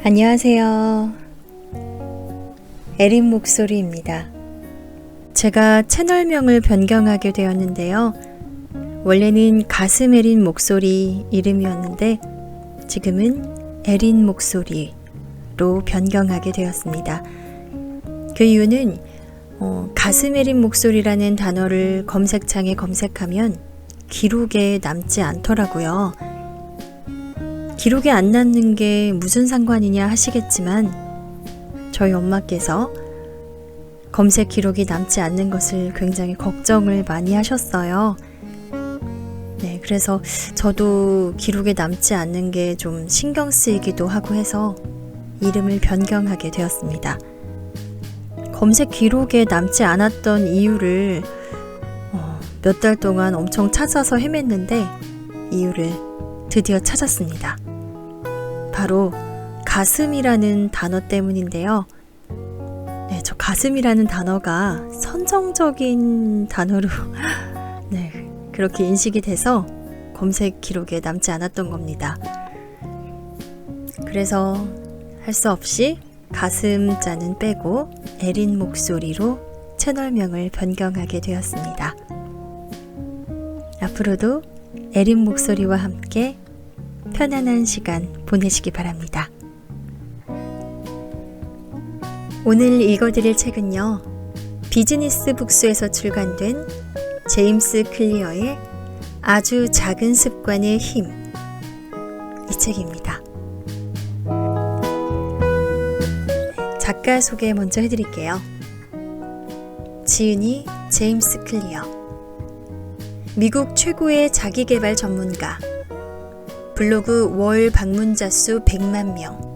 안녕하세요. 에린 목소리입니다. 제가 채널명을 변경하게 되었는데요. 원래는 가슴 에린 목소리 이름이었는데 지금은 에린 목소리로 변경하게 되었습니다. 그 이유는 가슴 에린 목소리라는 단어를 검색창에 검색하면 기록에 남지 않더라고요. 기록에 안 남는 게 무슨 상관이냐 하시겠지만 저희 엄마께서 검색 기록이 남지 않는 것을 굉장히 걱정을 많이 하셨어요. 네, 그래서 저도 기록에 남지 않는 게 좀 신경 쓰이기도 하고 해서 이름을 변경하게 되었습니다. 검색 기록에 남지 않았던 이유를 몇 달 동안 엄청 찾아서 헤맸는데 이유를 드디어 찾았습니다. 바로 가슴이라는 단어 때문인데요. 네, 저 가슴이라는 단어가 선정적인 단어로 네, 그렇게 인식이 돼서 검색 기록에 남지 않았던 겁니다. 그래서 할 수 없이 가슴자는 빼고 에린 목소리로 채널명을 변경하게 되었습니다. 앞으로도 에린 목소리와 함께 편안한 시간 보내시기 바랍니다. 오늘 읽어드릴 책은요, 비즈니스 북스에서 출간된 제임스 클리어의 아주 작은 습관의 힘, 이 책입니다. 작가 소개 먼저 해드릴게요. 지은이 제임스 클리어, 미국 최고의 자기계발 전문가, 블로그 월 방문자 수 100만 명,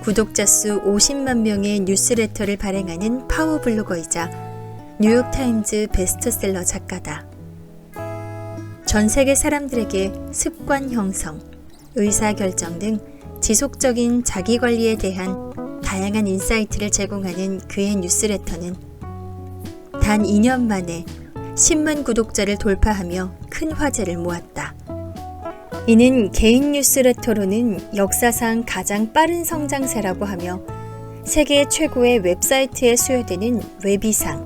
구독자 수 50만 명의 뉴스레터를 발행하는 파워블로거이자 뉴욕타임즈 베스트셀러 작가다. 전 세계 사람들에게 습관 형성, 의사결정 등 지속적인 자기관리에 대한 다양한 인사이트를 제공하는 그의 뉴스레터는 단 2년 만에 10만 구독자를 돌파하며 큰 화제를 모았다. 이는 개인 뉴스레터로는 역사상 가장 빠른 성장세라고 하며 세계 최고의 웹사이트에 수여되는 웹이상,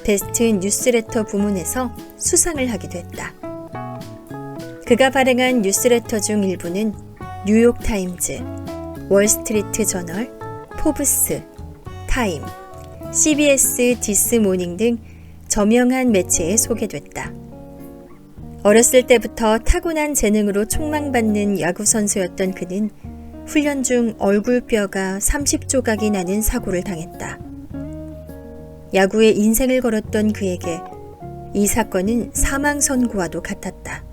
베스트 뉴스레터 부문에서 수상을 하기도 했다. 그가 발행한 뉴스레터 중 일부는 뉴욕타임즈, 월스트리트 저널, 포브스, 타임, CBS 디스모닝 등 저명한 매체에 소개됐다. 어렸을 때부터 타고난 재능으로 촉망받는 야구선수였던 그는 훈련 중 얼굴뼈가 30조각이 나는 사고를 당했다. 야구에 인생을 걸었던 그에게 이 사건은 사망 선고와도 같았다.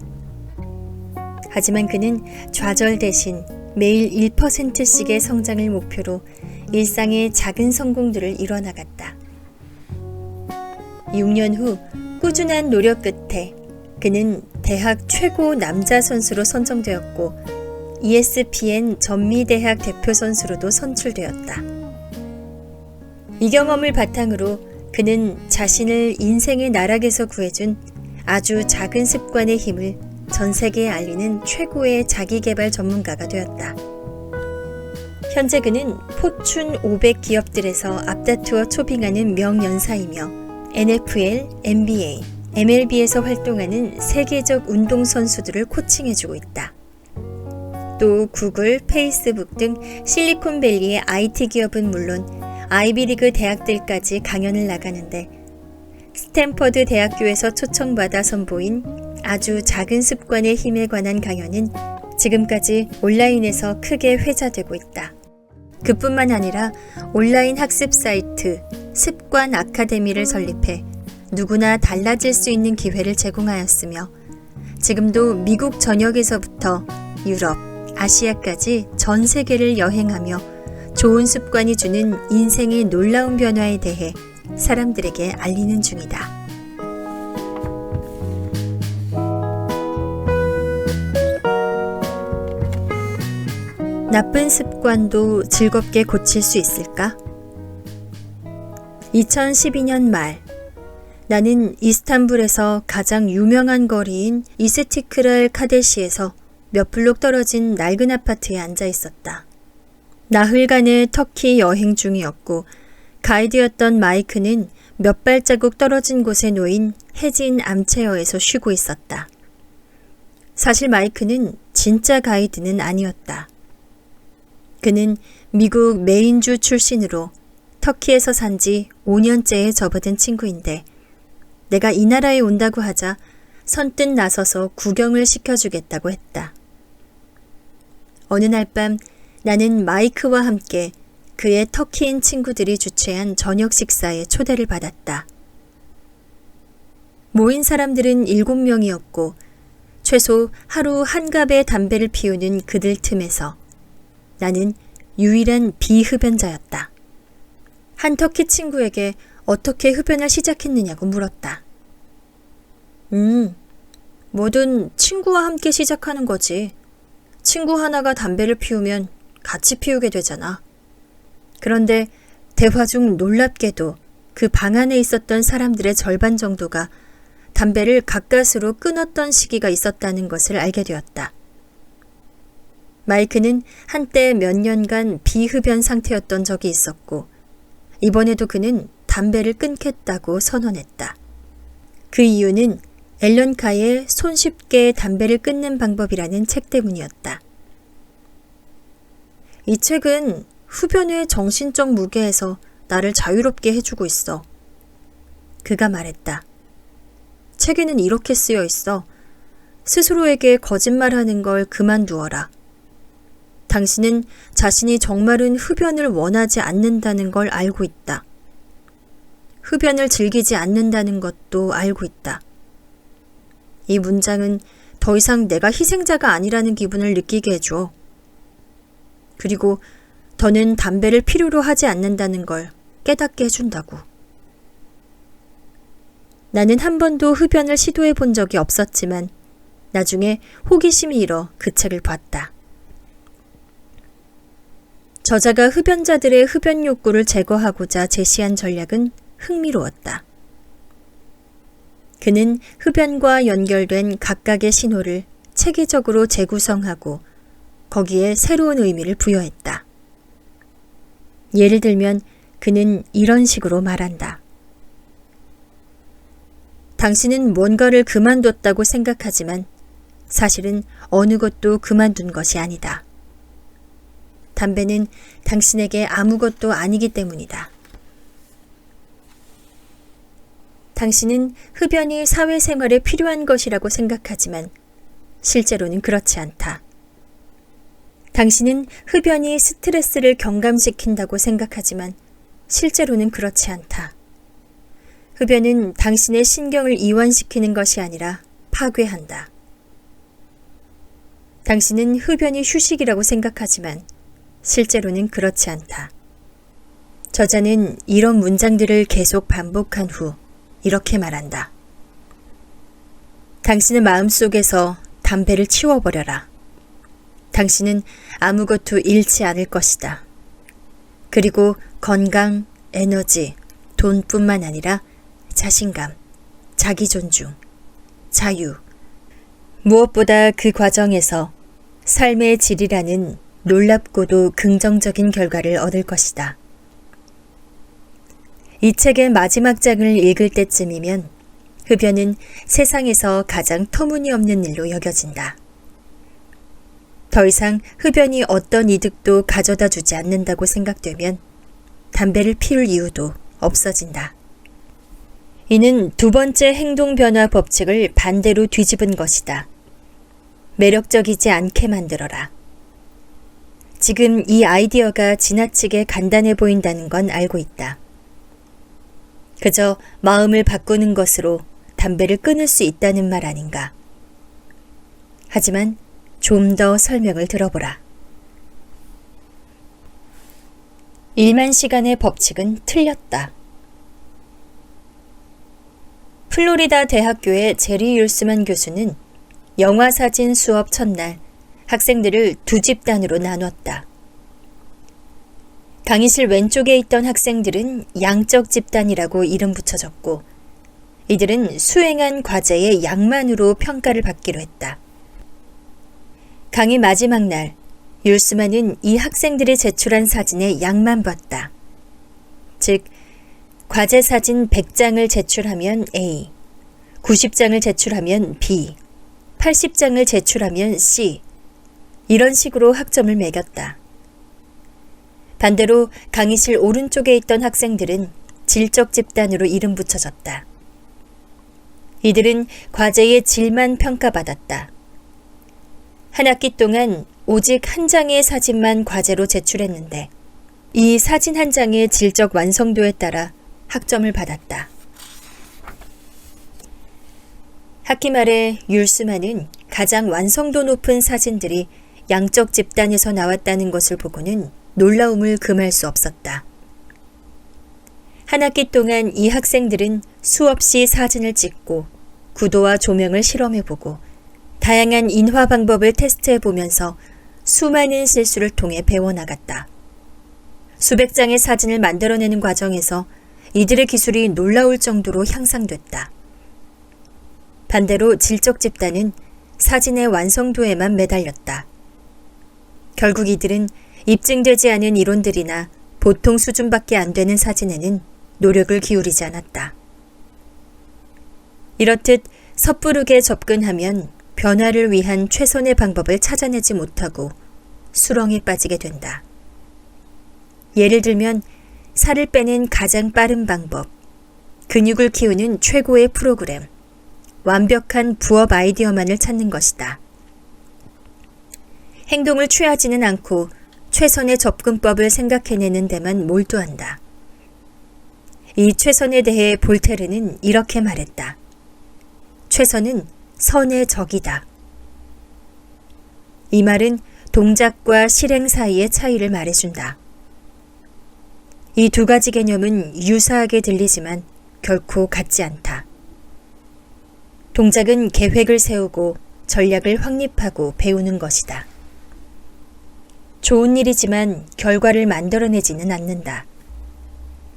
하지만 그는 좌절 대신 매일 1%씩의 성장을 목표로 일상의 작은 성공들을 이뤄나갔다. 6년 후 꾸준한 노력 끝에 그는 대학 최고 남자 선수로 선정되었고 ESPN 전미대학 대표 선수로도 선출되었다. 이 경험을 바탕으로 그는 자신을 인생의 나락에서 구해준 아주 작은 습관의 힘을 전 세계에 알리는 최고의 자기개발 전문가가 되었다. 현재 그는 포춘 500 기업들에서 앞다투어 초빙하는 명연사이며 NFL, NBA, MLB에서 활동하는 세계적 운동선수들을 코칭해주고 있다. 또 구글, 페이스북 등 실리콘밸리의 IT 기업은 물론 아이비리그 대학들까지 강연을 나가는데 스탠퍼드 대학교에서 초청받아 선보인 아주 작은 습관의 힘에 관한 강연은 지금까지 온라인에서 크게 회자되고 있다. 그뿐만 아니라 온라인 학습 사이트 습관 아카데미를 설립해 누구나 달라질 수 있는 기회를 제공하였으며 지금도 미국 전역에서부터 유럽, 아시아까지 전 세계를 여행하며 좋은 습관이 주는 인생의 놀라운 변화에 대해 사람들에게 알리는 중이다. 나쁜 습관도 즐겁게 고칠 수 있을까? 2012년 말, 나는 이스탄불에서 가장 유명한 거리인 이스티클랄 카데시에서 몇 블록 떨어진 낡은 아파트에 앉아 있었다. 나흘간의 터키 여행 중이었고 가이드였던 마이크는 몇 발자국 떨어진 곳에 놓인 해진 암체어에서 쉬고 있었다. 사실 마이크는 진짜 가이드는 아니었다. 그는 미국 메인주 출신으로 터키에서 산 지 5년째에 접어든 친구인데 내가 이 나라에 온다고 하자 선뜻 나서서 구경을 시켜주겠다고 했다. 어느 날 밤 나는 마이크와 함께 그의 터키인 친구들이 주최한 저녁 식사에 초대를 받았다. 모인 사람들은 7명이었고 최소 하루 한 갑의 담배를 피우는 그들 틈에서 나는 유일한 비흡연자였다. 한 터키 친구에게 어떻게 흡연을 시작했느냐고 물었다. 뭐든 친구와 함께 시작하는 거지. 친구 하나가 담배를 피우면 같이 피우게 되잖아. 그런데 대화 중 놀랍게도 그 방 안에 있었던 사람들의 절반 정도가 담배를 가까스로 끊었던 시기가 있었다는 것을 알게 되었다. 마이크는 한때 몇 년간 비흡연 상태였던 적이 있었고 이번에도 그는 담배를 끊겠다고 선언했다. 그 이유는 앨런 카의 손쉽게 담배를 끊는 방법이라는 책 때문이었다. 이 책은 흡연의 정신적 무게에서 나를 자유롭게 해주고 있어. 그가 말했다. 책에는 이렇게 쓰여 있어. 스스로에게 거짓말하는 걸 그만두어라. 당신은 자신이 정말은 흡연을 원하지 않는다는 걸 알고 있다. 흡연을 즐기지 않는다는 것도 알고 있다. 이 문장은 더 이상 내가 희생자가 아니라는 기분을 느끼게 해줘. 그리고 더는 담배를 필요로 하지 않는다는 걸 깨닫게 해준다고. 나는 한 번도 흡연을 시도해 본 적이 없었지만 나중에 호기심이 일어 그 책을 봤다. 저자가 흡연자들의 흡연 욕구를 제거하고자 제시한 전략은 흥미로웠다. 그는 흡연과 연결된 각각의 신호를 체계적으로 재구성하고 거기에 새로운 의미를 부여했다. 예를 들면 그는 이런 식으로 말한다. 당신은 뭔가를 그만뒀다고 생각하지만 사실은 어느 것도 그만둔 것이 아니다. 담배는 당신에게 아무것도 아니기 때문이다. 당신은 흡연이 사회생활에 필요한 것이라고 생각하지만 실제로는 그렇지 않다. 당신은 흡연이 스트레스를 경감시킨다고 생각하지만 실제로는 그렇지 않다. 흡연은 당신의 신경을 이완시키는 것이 아니라 파괴한다. 당신은 흡연이 휴식이라고 생각하지만 실제로는 그렇지 않다. 저자는 이런 문장들을 계속 반복한 후 이렇게 말한다. 당신의 마음속에서 담배를 치워버려라. 당신은 아무것도 잃지 않을 것이다. 그리고 건강, 에너지, 돈뿐만 아니라 자신감, 자기존중, 자유, 무엇보다 그 과정에서 삶의 질이라는 놀랍고도 긍정적인 결과를 얻을 것이다. 이 책의 마지막 장을 읽을 때쯤이면 흡연은 세상에서 가장 터무니없는 일로 여겨진다. 더 이상 흡연이 어떤 이득도 가져다 주지 않는다고 생각되면 담배를 피울 이유도 없어진다. 이는 두 번째 행동 변화 법칙을 반대로 뒤집은 것이다. 매력적이지 않게 만들어라. 지금 이 아이디어가 지나치게 간단해 보인다는 건 알고 있다. 그저 마음을 바꾸는 것으로 담배를 끊을 수 있다는 말 아닌가. 하지만 좀 더 설명을 들어보라. 1만 시간의 법칙은 틀렸다. 플로리다 대학교의 제리 율스만 교수는 영화사진 수업 첫날 학생들을 두 집단으로 나눴다. 강의실 왼쪽에 있던 학생들은 양적 집단이라고 이름 붙여줬고 이들은 수행한 과제의 양만으로 평가를 받기로 했다. 강의 마지막 날 율스만은 이 학생들이 제출한 사진의 양만 봤다. 즉, 과제 사진 100장을 제출하면 A, 90장을 제출하면 B, 80장을 제출하면 C, 이런 식으로 학점을 매겼다. 반대로 강의실 오른쪽에 있던 학생들은 질적 집단으로 이름 붙여졌다. 이들은 과제의 질만 평가받았다. 한 학기 동안 오직 한 장의 사진만 과제로 제출했는데 이 사진 한 장의 질적 완성도에 따라 학점을 받았다. 학기 말에 율스만은 가장 완성도 높은 사진들이 양적 집단에서 나왔다는 것을 보고는 놀라움을 금할 수 없었다. 한 학기 동안 이 학생들은 수없이 사진을 찍고 구도와 조명을 실험해보고 다양한 인화 방법을 테스트해보면서 수많은 실수를 통해 배워나갔다. 수백 장의 사진을 만들어내는 과정에서 이들의 기술이 놀라울 정도로 향상됐다. 반대로 질적 집단은 사진의 완성도에만 매달렸다. 결국 이들은 입증되지 않은 이론들이나 보통 수준밖에 안 되는 사진에는 노력을 기울이지 않았다. 이렇듯 섣부르게 접근하면 변화를 위한 최선의 방법을 찾아내지 못하고 수렁에 빠지게 된다. 예를 들면 살을 빼는 가장 빠른 방법, 근육을 키우는 최고의 프로그램, 완벽한 부업 아이디어만을 찾는 것이다. 행동을 취하지는 않고 최선의 접근법을 생각해내는 데만 몰두한다. 이 최선에 대해 볼테르는 이렇게 말했다. 최선은 선의 적이다. 이 말은 동작과 실행 사이의 차이를 말해준다. 이 두 가지 개념은 유사하게 들리지만 결코 같지 않다. 동작은 계획을 세우고 전략을 확립하고 배우는 것이다. 좋은 일이지만 결과를 만들어내지는 않는다.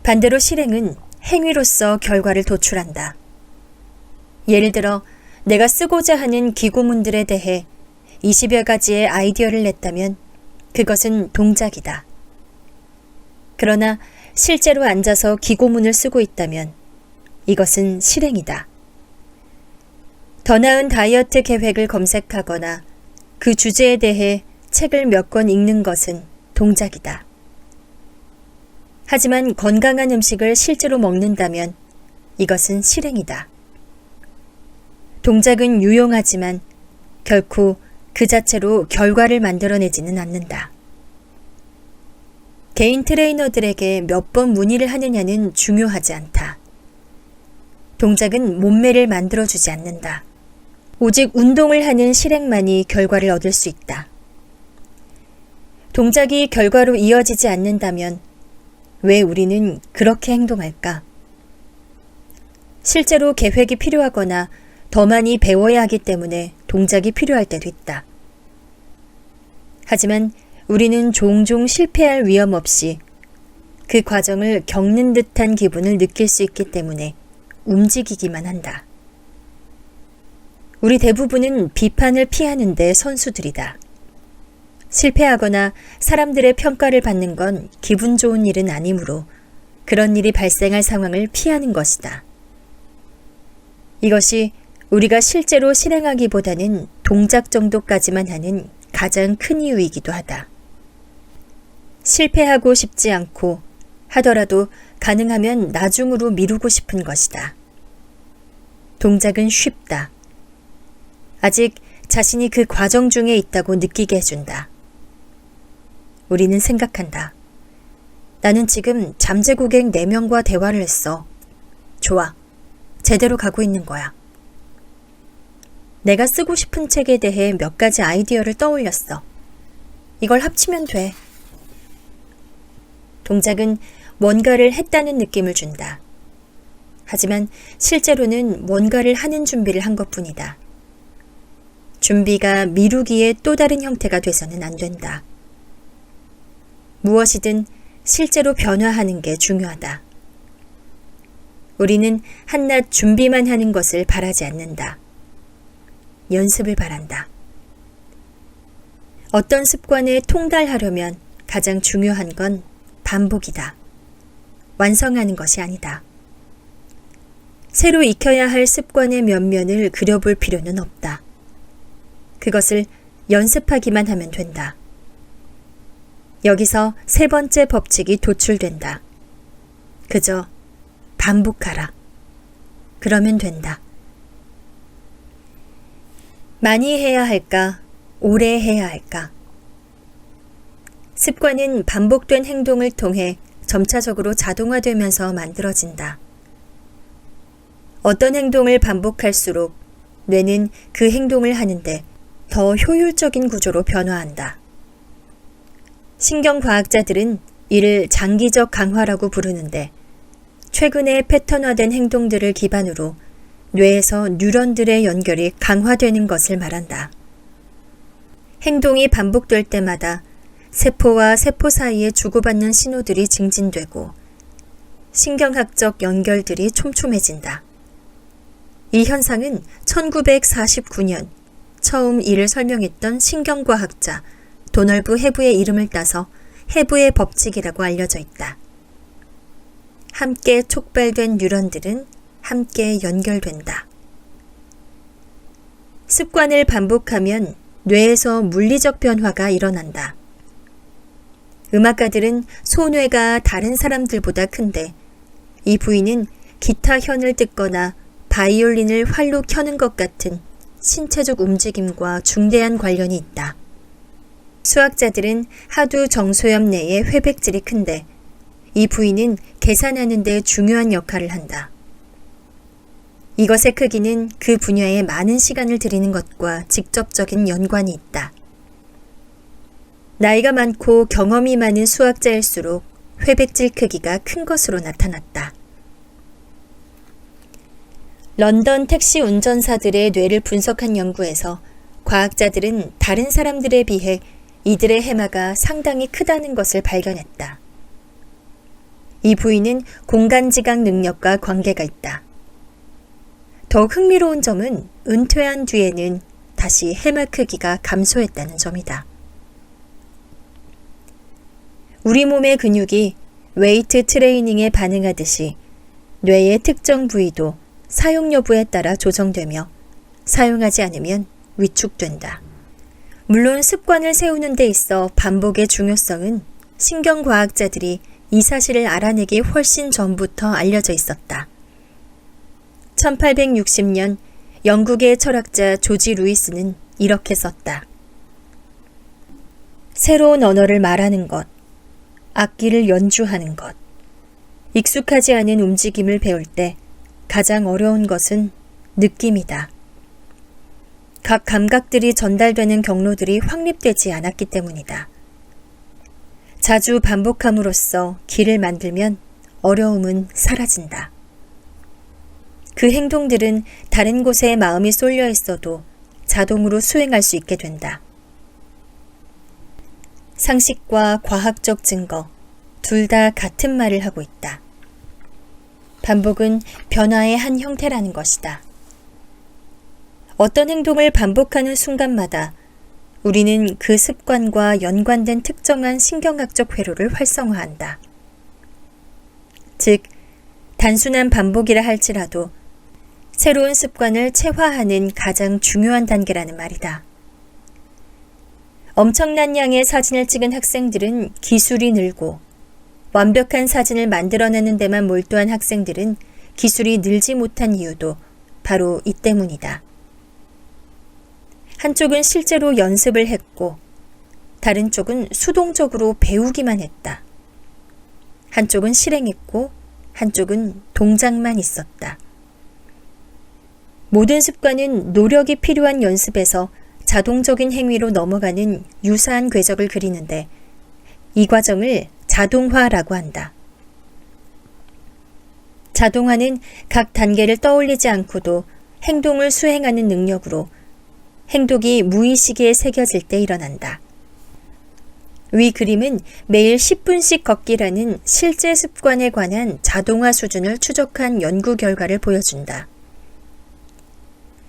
반대로 실행은 행위로서 결과를 도출한다. 예를 들어 내가 쓰고자 하는 기고문들에 대해 20여 가지의 아이디어를 냈다면 그것은 동작이다. 그러나 실제로 앉아서 기고문을 쓰고 있다면 이것은 실행이다. 더 나은 다이어트 계획을 검색하거나 그 주제에 대해 책을 몇 권 읽는 것은 동작이다. 하지만 건강한 음식을 실제로 먹는다면 이것은 실행이다. 동작은 유용하지만 결코 그 자체로 결과를 만들어내지는 않는다. 개인 트레이너들에게 몇 번 문의를 하느냐는 중요하지 않다. 동작은 몸매를 만들어주지 않는다. 오직 운동을 하는 실행만이 결과를 얻을 수 있다. 동작이 결과로 이어지지 않는다면 왜 우리는 그렇게 행동할까? 실제로 계획이 필요하거나 더 많이 배워야 하기 때문에 동작이 필요할 때도 있다. 하지만 우리는 종종 실패할 위험 없이 그 과정을 겪는 듯한 기분을 느낄 수 있기 때문에 움직이기만 한다. 우리 대부분은 비판을 피하는 데 선수들이다. 실패하거나 사람들의 평가를 받는 건 기분 좋은 일은 아니므로 그런 일이 발생할 상황을 피하는 것이다. 이것이 우리가 실제로 실행하기보다는 동작 정도까지만 하는 가장 큰 이유이기도 하다. 실패하고 싶지 않고 하더라도 가능하면 나중으로 미루고 싶은 것이다. 동작은 쉽다. 아직 자신이 그 과정 중에 있다고 느끼게 해준다. 우리는 생각한다. 나는 지금 잠재 고객 4명과 대화를 했어. 좋아. 제대로 가고 있는 거야. 내가 쓰고 싶은 책에 대해 몇 가지 아이디어를 떠올렸어. 이걸 합치면 돼. 동작은 뭔가를 했다는 느낌을 준다. 하지만 실제로는 뭔가를 하는 준비를 한 것뿐이다. 준비가 미루기의 또 다른 형태가 돼서는 안 된다. 무엇이든 실제로 변화하는 게 중요하다. 우리는 한낱 준비만 하는 것을 바라지 않는다. 연습을 바란다. 어떤 습관에 통달하려면 가장 중요한 건 반복이다. 완성하는 것이 아니다. 새로 익혀야 할 습관의 면면을 그려볼 필요는 없다. 그것을 연습하기만 하면 된다. 여기서 세 번째 법칙이 도출된다. 그저 반복하라. 그러면 된다. 많이 해야 할까? 오래 해야 할까? 습관은 반복된 행동을 통해 점차적으로 자동화되면서 만들어진다. 어떤 행동을 반복할수록 뇌는 그 행동을 하는데 더 효율적인 구조로 변화한다. 신경과학자들은 이를 장기적 강화라고 부르는데 최근에 패턴화된 행동들을 기반으로 뇌에서 뉴런들의 연결이 강화되는 것을 말한다. 행동이 반복될 때마다 세포와 세포 사이에 주고받는 신호들이 증진되고 신경학적 연결들이 촘촘해진다. 이 현상은 1949년 처음 이를 설명했던 신경과학자 도널브 해부의 이름을 따서 해부의 법칙이라고 알려져 있다. 함께 촉발된 뉴런들은 함께 연결된다. 습관을 반복하면 뇌에서 물리적 변화가 일어난다. 음악가들은 소뇌가 다른 사람들보다 큰데 이 부위는 기타 현을 뜯거나 바이올린을 활로 켜는 것 같은 신체적 움직임과 중대한 관련이 있다. 수학자들은 하두 정소엽 내의 회백질이 큰데 이 부위는 계산하는 데 중요한 역할을 한다. 이것의 크기는 그 분야에 많은 시간을 들이는 것과 직접적인 연관이 있다. 나이가 많고 경험이 많은 수학자일수록 회백질 크기가 큰 것으로 나타났다. 런던 택시 운전사들의 뇌를 분석한 연구에서 과학자들은 다른 사람들에 비해 이들의 해마가 상당히 크다는 것을 발견했다. 이 부위는 공간지각 능력과 관계가 있다. 더욱 흥미로운 점은 은퇴한 뒤에는 다시 해마 크기가 감소했다는 점이다. 우리 몸의 근육이 웨이트 트레이닝에 반응하듯이 뇌의 특정 부위도 사용 여부에 따라 조정되며 사용하지 않으면 위축된다. 물론 습관을 세우는 데 있어 반복의 중요성은 신경과학자들이 이 사실을 알아내기 훨씬 전부터 알려져 있었다. 1860년 영국의 철학자 조지 루이스는 이렇게 썼다. 새로운 언어를 말하는 것, 악기를 연주하는 것, 익숙하지 않은 움직임을 배울 때 가장 어려운 것은 느낌이다. 각 감각들이 전달되는 경로들이 확립되지 않았기 때문이다. 자주 반복함으로써 길을 만들면 어려움은 사라진다. 그 행동들은 다른 곳에 마음이 쏠려 있어도 자동으로 수행할 수 있게 된다. 상식과 과학적 증거, 둘 다 같은 말을 하고 있다. 반복은 변화의 한 형태라는 것이다. 어떤 행동을 반복하는 순간마다 우리는 그 습관과 연관된 특정한 신경학적 회로를 활성화한다. 즉, 단순한 반복이라 할지라도 새로운 습관을 체화하는 가장 중요한 단계라는 말이다. 엄청난 양의 사진을 찍은 학생들은 기술이 늘고 완벽한 사진을 만들어내는 데만 몰두한 학생들은 기술이 늘지 못한 이유도 바로 이 때문이다. 한쪽은 실제로 연습을 했고 다른 쪽은 수동적으로 배우기만 했다. 한쪽은 실행했고 한쪽은 동작만 있었다. 모든 습관은 노력이 필요한 연습에서 자동적인 행위로 넘어가는 유사한 궤적을 그리는데 이 과정을 자동화라고 한다. 자동화는 각 단계를 떠올리지 않고도 행동을 수행하는 능력으로 행동이 무의식에 새겨질 때 일어난다. 위 그림은 매일 10분씩 걷기라는 실제 습관에 관한 자동화 수준을 추적한 연구 결과를 보여준다.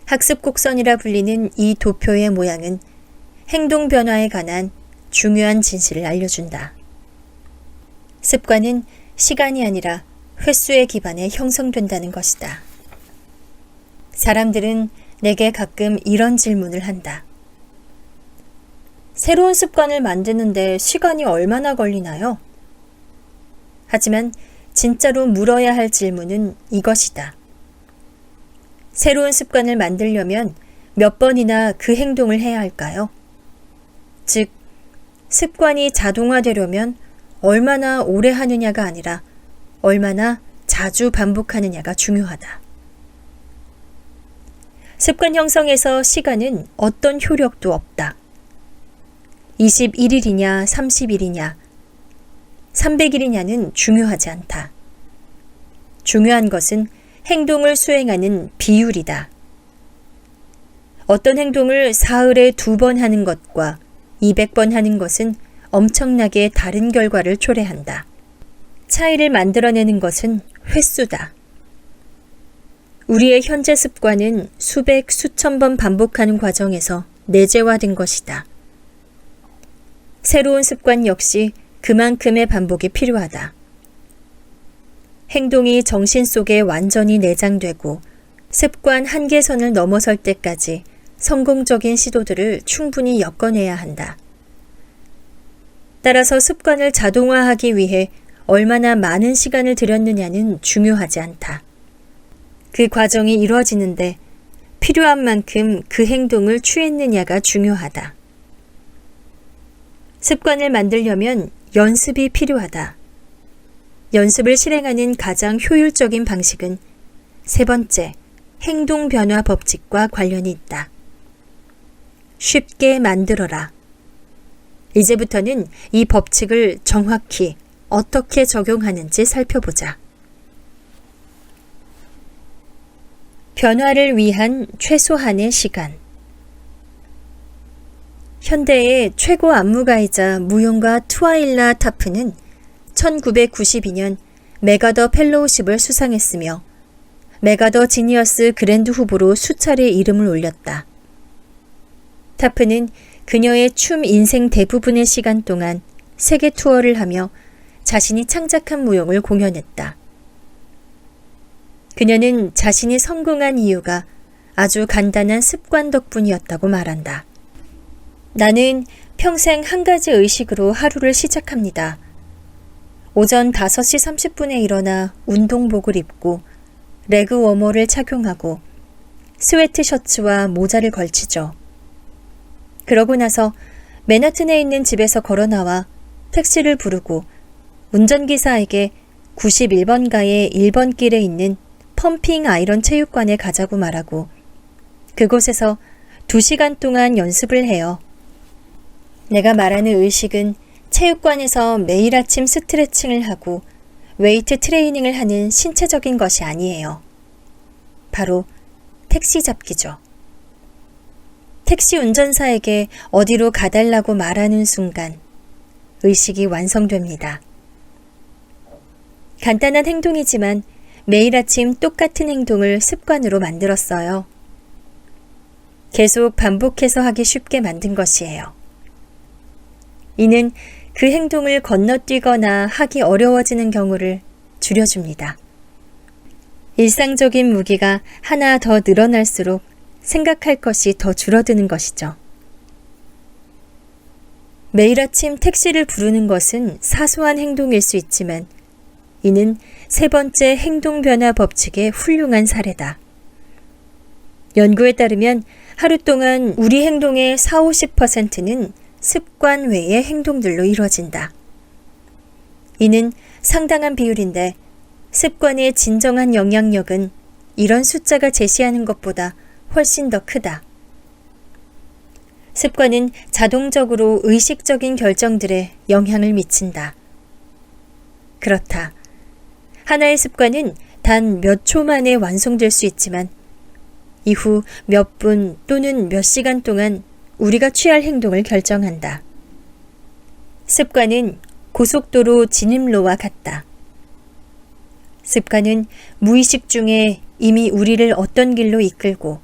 학습 곡선이라 불리는 이 도표의 모양은 행동 변화에 관한 중요한 진실을 알려준다. 습관은 시간이 아니라 횟수에 기반해 형성된다는 것이다. 사람들은 내게 가끔 이런 질문을 한다. 새로운 습관을 만드는데 시간이 얼마나 걸리나요? 하지만 진짜로 물어야 할 질문은 이것이다. 새로운 습관을 만들려면 몇 번이나 그 행동을 해야 할까요? 즉, 습관이 자동화되려면 얼마나 오래 하느냐가 아니라 얼마나 자주 반복하느냐가 중요하다. 습관 형성에서 시간은 어떤 효력도 없다. 21일이냐 30일이냐 300일이냐는 중요하지 않다. 중요한 것은 행동을 수행하는 비율이다. 어떤 행동을 사흘에 2번 하는 것과 200번 하는 것은 엄청나게 다른 결과를 초래한다. 차이를 만들어내는 것은 횟수다. 우리의 현재 습관은 수백, 수천 번 반복하는 과정에서 내재화된 것이다. 새로운 습관 역시 그만큼의 반복이 필요하다. 행동이 정신 속에 완전히 내장되고 습관 한계선을 넘어설 때까지 성공적인 시도들을 충분히 엮어내야 한다. 따라서 습관을 자동화하기 위해 얼마나 많은 시간을 들였느냐는 중요하지 않다. 그 과정이 이루어지는데 필요한 만큼 그 행동을 취했느냐가 중요하다. 습관을 만들려면 연습이 필요하다. 연습을 실행하는 가장 효율적인 방식은 세 번째, 행동 변화 법칙과 관련이 있다. 쉽게 만들어라. 이제부터는 이 법칙을 정확히 어떻게 적용하는지 살펴보자. 변화를 위한 최소한의 시간. 현대의 최고 안무가이자 무용가 투아일라 타프는 1992년 메가더 펠로우십을 수상했으며 메가더 지니어스 그랜드 후보로 수차례 이름을 올렸다. 타프는 그녀의 춤 인생 대부분의 시간 동안 세계 투어를 하며 자신이 창작한 무용을 공연했다. 그녀는 자신이 성공한 이유가 아주 간단한 습관 덕분이었다고 말한다. 나는 평생 한 가지 의식으로 하루를 시작합니다. 오전 5시 30분에 일어나 운동복을 입고 레그 워머를 착용하고 스웨트 셔츠와 모자를 걸치죠. 그러고 나서 맨하튼에 있는 집에서 걸어 나와 택시를 부르고 운전기사에게 91번가의 1번 길에 있는 펌핑 아이런 체육관에 가자고 말하고 그곳에서 2시간 동안 연습을 해요. 내가 말하는 의식은 체육관에서 매일 아침 스트레칭을 하고 웨이트 트레이닝을 하는 신체적인 것이 아니에요. 바로 택시 잡기죠. 택시 운전사에게 어디로 가달라고 말하는 순간 의식이 완성됩니다. 간단한 행동이지만 매일 아침 똑같은 행동을 습관으로 만들었어요. 계속 반복해서 하기 쉽게 만든 것이에요. 이는 그 행동을 건너뛰거나 하기 어려워지는 경우를 줄여줍니다. 일상적인 무기가 하나 더 늘어날수록 생각할 것이 더 줄어드는 것이죠. 매일 아침 택시를 부르는 것은 사소한 행동일 수 있지만 이는 세 번째 행동 변화 법칙의 훌륭한 사례다. 연구에 따르면 하루 동안 우리 행동의 40~50%는 습관 외의 행동들로 이루어진다. 이는 상당한 비율인데 습관의 진정한 영향력은 이런 숫자가 제시하는 것보다 훨씬 더 크다. 습관은 자동적으로 의식적인 결정들에 영향을 미친다. 그렇다. 하나의 습관은 단 몇 초 만에 완성될 수 있지만 이후 몇 분 또는 몇 시간 동안 우리가 취할 행동을 결정한다. 습관은 고속도로 진입로와 같다. 습관은 무의식 중에 이미 우리를 어떤 길로 이끌고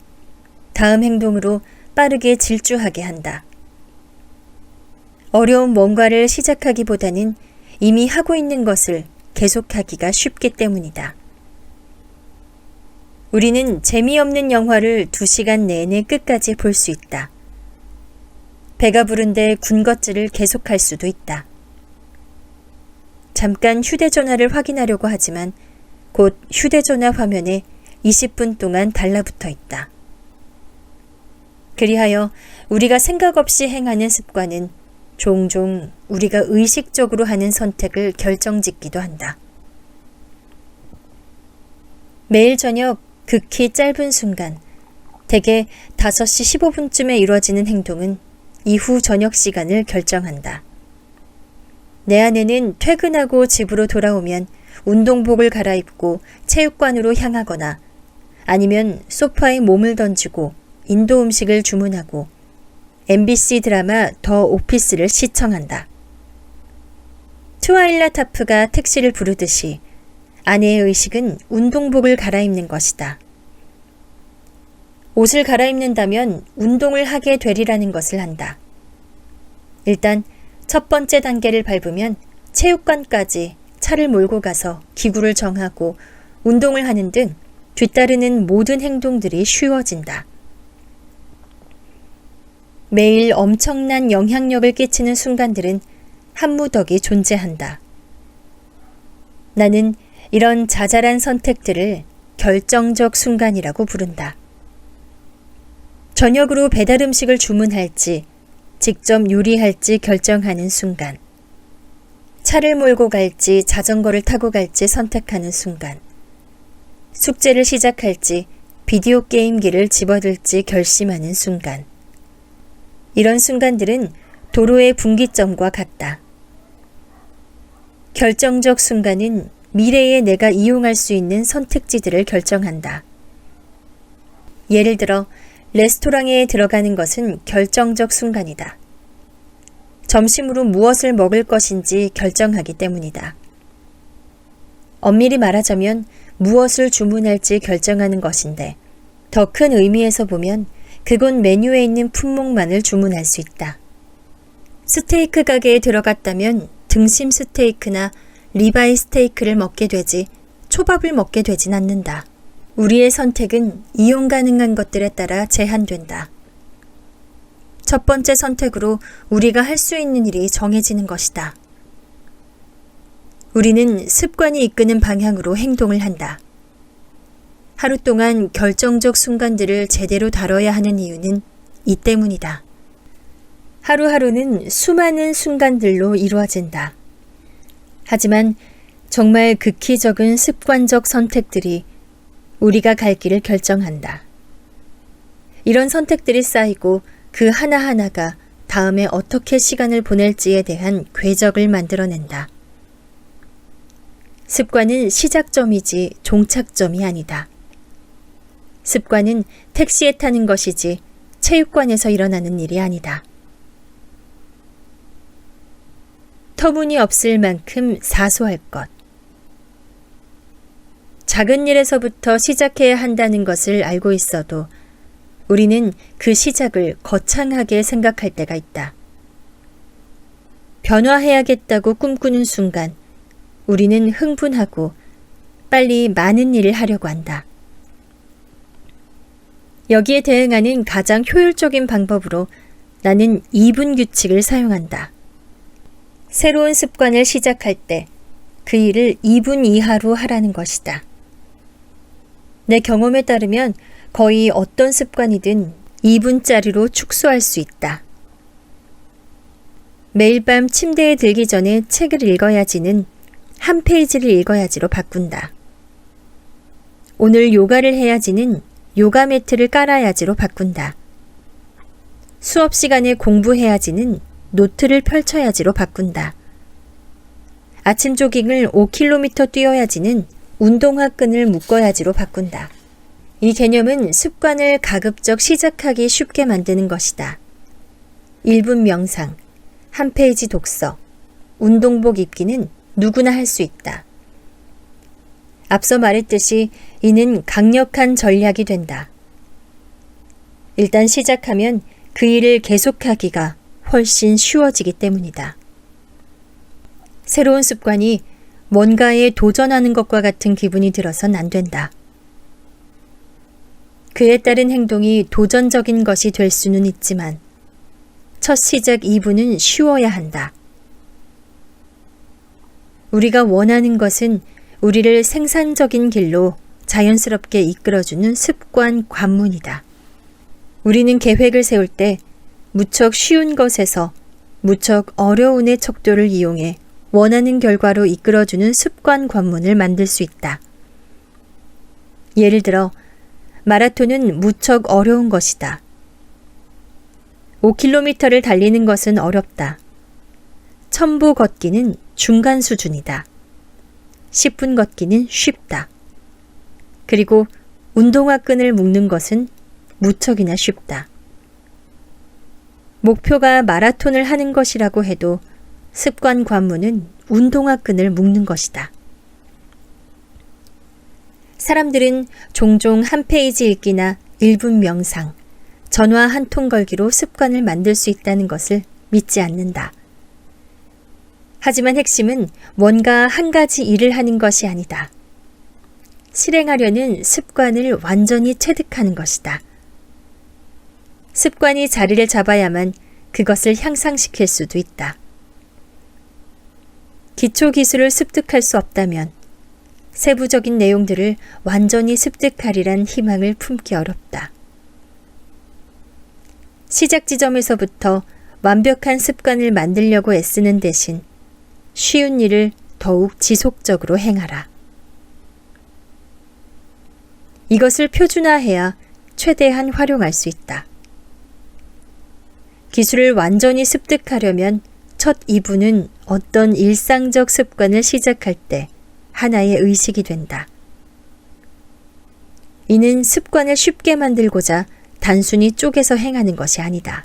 다음 행동으로 빠르게 질주하게 한다. 어려운 뭔가를 시작하기보다는 이미 하고 있는 것을 계속하기가 쉽기 때문이다. 우리는 재미없는 영화를 2시간 내내 끝까지 볼 수 있다. 배가 부른데 군것질을 계속할 수도 있다. 잠깐 휴대전화를 확인하려고 하지만 곧 휴대전화 화면에 20분 동안 달라붙어 있다. 그리하여 우리가 생각 없이 행하는 습관은 종종 우리가 의식적으로 하는 선택을 결정짓기도 한다. 매일 저녁 극히 짧은 순간, 대개 5시 15분쯤에 이루어지는 행동은 이후 저녁 시간을 결정한다. 내 아내는 퇴근하고 집으로 돌아오면 운동복을 갈아입고 체육관으로 향하거나 아니면 소파에 몸을 던지고 인도 음식을 주문하고 MBC 드라마 더 오피스를 시청한다. 트와일라 타프가 택시를 부르듯이 아내의 의식은 운동복을 갈아입는 것이다. 옷을 갈아입는다면 운동을 하게 되리라는 것을 한다. 일단 첫 번째 단계를 밟으면 체육관까지 차를 몰고 가서 기구를 정하고 운동을 하는 등 뒤따르는 모든 행동들이 쉬워진다. 매일 엄청난 영향력을 끼치는 순간들은 한무덕이 존재한다. 나는 이런 자잘한 선택들을 결정적 순간이라고 부른다. 저녁으로 배달 음식을 주문할지 직접 요리할지 결정하는 순간, 차를 몰고 갈지 자전거를 타고 갈지 선택하는 순간, 숙제를 시작할지 비디오 게임기를 집어들지 결심하는 순간, 이런 순간들은 도로의 분기점과 같다. 결정적 순간은 미래에 내가 이용할 수 있는 선택지들을 결정한다. 예를 들어 레스토랑에 들어가는 것은 결정적 순간이다. 점심으로 무엇을 먹을 것인지 결정하기 때문이다. 엄밀히 말하자면 무엇을 주문할지 결정하는 것인데 더 큰 의미에서 보면 그곳 메뉴에 있는 품목만을 주문할 수 있다. 스테이크 가게에 들어갔다면 등심 스테이크나 리바이 스테이크를 먹게 되지 초밥을 먹게 되진 않는다. 우리의 선택은 이용 가능한 것들에 따라 제한된다. 첫 번째 선택으로 우리가 할 수 있는 일이 정해지는 것이다. 우리는 습관이 이끄는 방향으로 행동을 한다. 하루 동안 결정적 순간들을 제대로 다뤄야 하는 이유는 이 때문이다. 하루하루는 수많은 순간들로 이루어진다. 하지만 정말 극히 적은 습관적 선택들이 우리가 갈 길을 결정한다. 이런 선택들이 쌓이고 그 하나하나가 다음에 어떻게 시간을 보낼지에 대한 궤적을 만들어낸다. 습관은 시작점이지 종착점이 아니다. 습관은 택시에 타는 것이지 체육관에서 일어나는 일이 아니다. 터무니없을 만큼 사소할 것. 작은 일에서부터 시작해야 한다는 것을 알고 있어도 우리는 그 시작을 거창하게 생각할 때가 있다. 변화해야겠다고 꿈꾸는 순간 우리는 흥분하고 빨리 많은 일을 하려고 한다. 여기에 대응하는 가장 효율적인 방법으로 나는 2분 규칙을 사용한다. 새로운 습관을 시작할 때 그 일을 2분 이하로 하라는 것이다. 내 경험에 따르면 거의 어떤 습관이든 2분짜리로 축소할 수 있다. 매일 밤 침대에 들기 전에 책을 읽어야지는 한 페이지를 읽어야지로 바꾼다. 오늘 요가를 해야지는 요가 매트를 깔아야지로 바꾼다. 수업 시간에 공부해야지는 노트를 펼쳐야지로 바꾼다. 아침 조깅을 5km 뛰어야지는 운동화 끈을 묶어야지로 바꾼다. 이 개념은 습관을 가급적 시작하기 쉽게 만드는 것이다. 1분 명상, 한 페이지 독서, 운동복 입기는 누구나 할 수 있다. 앞서 말했듯이 이는 강력한 전략이 된다. 일단 시작하면 그 일을 계속하기가 훨씬 쉬워지기 때문이다. 새로운 습관이 뭔가에 도전하는 것과 같은 기분이 들어선 안 된다. 그에 따른 행동이 도전적인 것이 될 수는 있지만 첫 시작 2분은 쉬워야 한다. 우리가 원하는 것은 우리를 생산적인 길로 자연스럽게 이끌어주는 습관 관문이다. 우리는 계획을 세울 때 무척 쉬운 것에서 무척 어려운의 척도를 이용해 원하는 결과로 이끌어주는 습관 관문을 만들 수 있다. 예를 들어 마라톤은 무척 어려운 것이다. 5km를 달리는 것은 어렵다. 1000보 걷기는 중간 수준이다. 10분 걷기는 쉽다. 그리고 운동화 끈을 묶는 것은 무척이나 쉽다. 목표가 마라톤을 하는 것이라고 해도 습관 관문은 운동화 끈을 묶는 것이다. 사람들은 종종 한 페이지 읽기나 1분 명상, 전화 한 통 걸기로 습관을 만들 수 있다는 것을 믿지 않는다. 하지만 핵심은 뭔가 한 가지 일을 하는 것이 아니다. 실행하려는 습관을 완전히 체득하는 것이다. 습관이 자리를 잡아야만 그것을 향상시킬 수도 있다. 기초 기술을 습득할 수 없다면 세부적인 내용들을 완전히 습득하리란 희망을 품기 어렵다. 시작 지점에서부터 완벽한 습관을 만들려고 애쓰는 대신 쉬운 일을 더욱 지속적으로 행하라. 이것을 표준화해야 최대한 활용할 수 있다. 기술을 완전히 습득하려면 첫 2분은 어떤 일상적 습관을 시작할 때 하나의 의식이 된다. 이는 습관을 쉽게 만들고자 단순히 쪼개서 행하는 것이 아니다.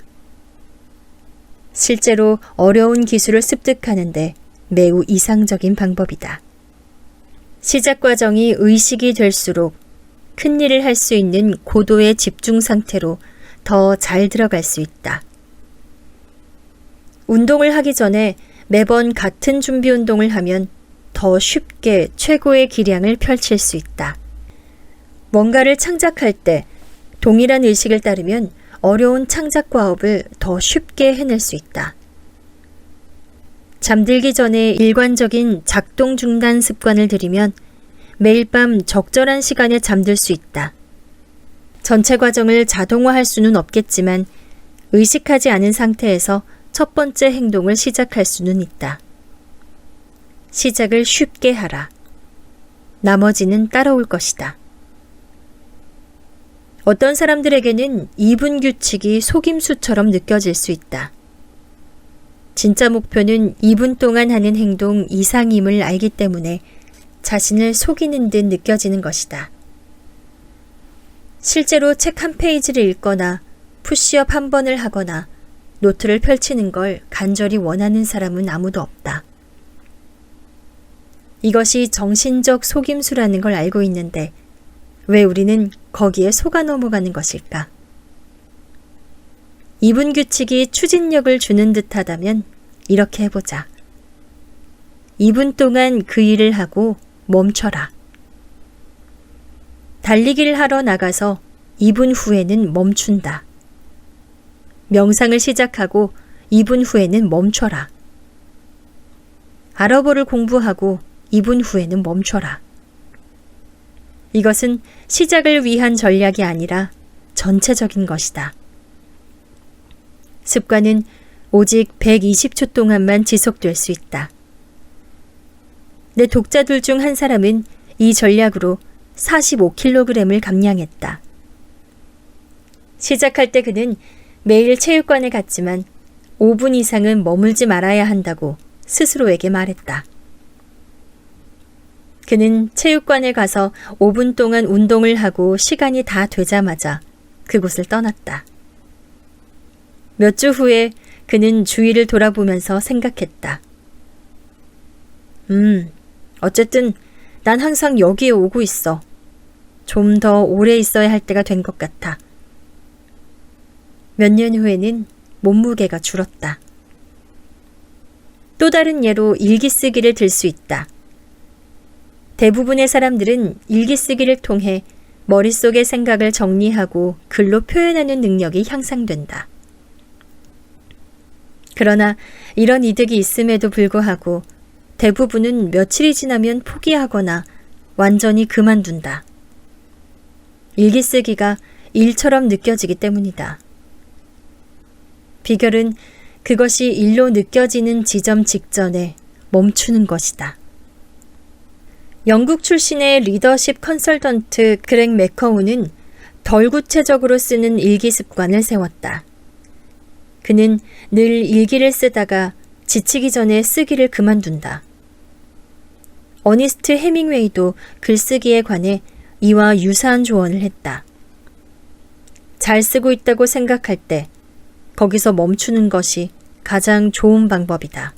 실제로 어려운 기술을 습득하는데 매우 이상적인 방법이다. 시작 과정이 의식이 될수록 큰 일을 할 수 있는 고도의 집중 상태로 더 잘 들어갈 수 있다. 운동을 하기 전에 매번 같은 준비 운동을 하면 더 쉽게 최고의 기량을 펼칠 수 있다. 뭔가를 창작할 때 동일한 의식을 따르면 어려운 창작 과업을 더 쉽게 해낼 수 있다. 잠들기 전에 일관적인 작동 중단 습관을 들이면 매일 밤 적절한 시간에 잠들 수 있다. 전체 과정을 자동화할 수는 없겠지만 의식하지 않은 상태에서 첫 번째 행동을 시작할 수는 있다. 시작을 쉽게 하라. 나머지는 따라올 것이다. 어떤 사람들에게는 2분 규칙이 속임수처럼 느껴질 수 있다. 진짜 목표는 2분 동안 하는 행동 이상임을 알기 때문에 자신을 속이는 듯 느껴지는 것이다. 실제로 책 한 페이지를 읽거나 푸시업 한 번을 하거나 노트를 펼치는 걸 간절히 원하는 사람은 아무도 없다. 이것이 정신적 속임수라는 걸 알고 있는데 왜 우리는 거기에 속아 넘어가는 것일까? 2분 규칙이 추진력을 주는 듯하다면 이렇게 해보자. 2분 동안 그 일을 하고 멈춰라. 달리기를 하러 나가서 2분 후에는 멈춘다. 명상을 시작하고 2분 후에는 멈춰라. 아랍어를 공부하고 2분 후에는 멈춰라. 이것은 시작을 위한 전략이 아니라 전체적인 것이다. 습관은 오직 120초 동안만 지속될 수 있다. 내 독자들 중 한 사람은 이 전략으로 45kg을 감량했다. 시작할 때 그는 매일 체육관에 갔지만 5분 이상은 머물지 말아야 한다고 스스로에게 말했다. 그는 체육관에 가서 5분 동안 운동을 하고 시간이 다 되자마자 그곳을 떠났다. 몇 주 후에 그는 주위를 돌아보면서 생각했다. 어쨌든 난 항상 여기에 오고 있어. 좀 더 오래 있어야 할 때가 된 것 같아. 몇 년 후에는 몸무게가 줄었다. 또 다른 예로 일기 쓰기를 들 수 있다. 대부분의 사람들은 일기 쓰기를 통해 머릿속의 생각을 정리하고 글로 표현하는 능력이 향상된다. 그러나 이런 이득이 있음에도 불구하고 대부분은 며칠이 지나면 포기하거나 완전히 그만둔다. 일기 쓰기가 일처럼 느껴지기 때문이다. 비결은 그것이 일로 느껴지는 지점 직전에 멈추는 것이다. 영국 출신의 리더십 컨설턴트 그렉 맥커우는 덜 구체적으로 쓰는 일기 습관을 세웠다. 그는 늘 일기를 쓰다가 지치기 전에 쓰기를 그만둔다. 어니스트 해밍웨이도 글쓰기에 관해 이와 유사한 조언을 했다. 잘 쓰고 있다고 생각할 때 거기서 멈추는 것이 가장 좋은 방법이다.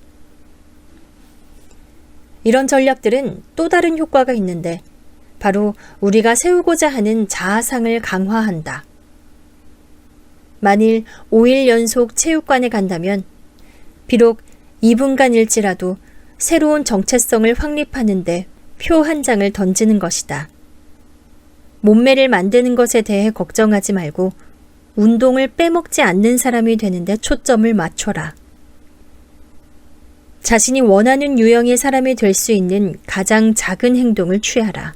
이런 전략들은 또 다른 효과가 있는데 바로 우리가 세우고자 하는 자아상을 강화한다. 만일 5일 연속 체육관에 간다면 비록 2분간일지라도 새로운 정체성을 확립하는데 표 한 장을 던지는 것이다. 몸매를 만드는 것에 대해 걱정하지 말고 운동을 빼먹지 않는 사람이 되는데 초점을 맞춰라. 자신이 원하는 유형의 사람이 될 수 있는 가장 작은 행동을 취하라.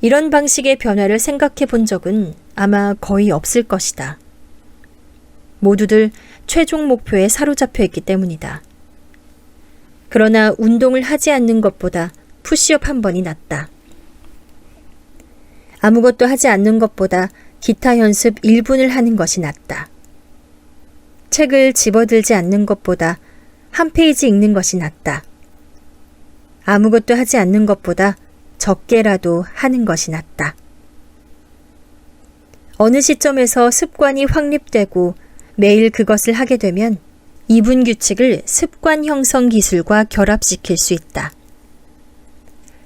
이런 방식의 변화를 생각해 본 적은 아마 거의 없을 것이다. 모두들 최종 목표에 사로잡혀 있기 때문이다. 그러나 운동을 하지 않는 것보다 푸시업 한 번이 낫다. 아무것도 하지 않는 것보다 기타 연습 1분을 하는 것이 낫다. 책을 집어들지 않는 것보다 한 페이지 읽는 것이 낫다. 아무것도 하지 않는 것보다 적게라도 하는 것이 낫다. 어느 시점에서 습관이 확립되고 매일 그것을 하게 되면 2분 규칙을 습관 형성 기술과 결합시킬 수 있다.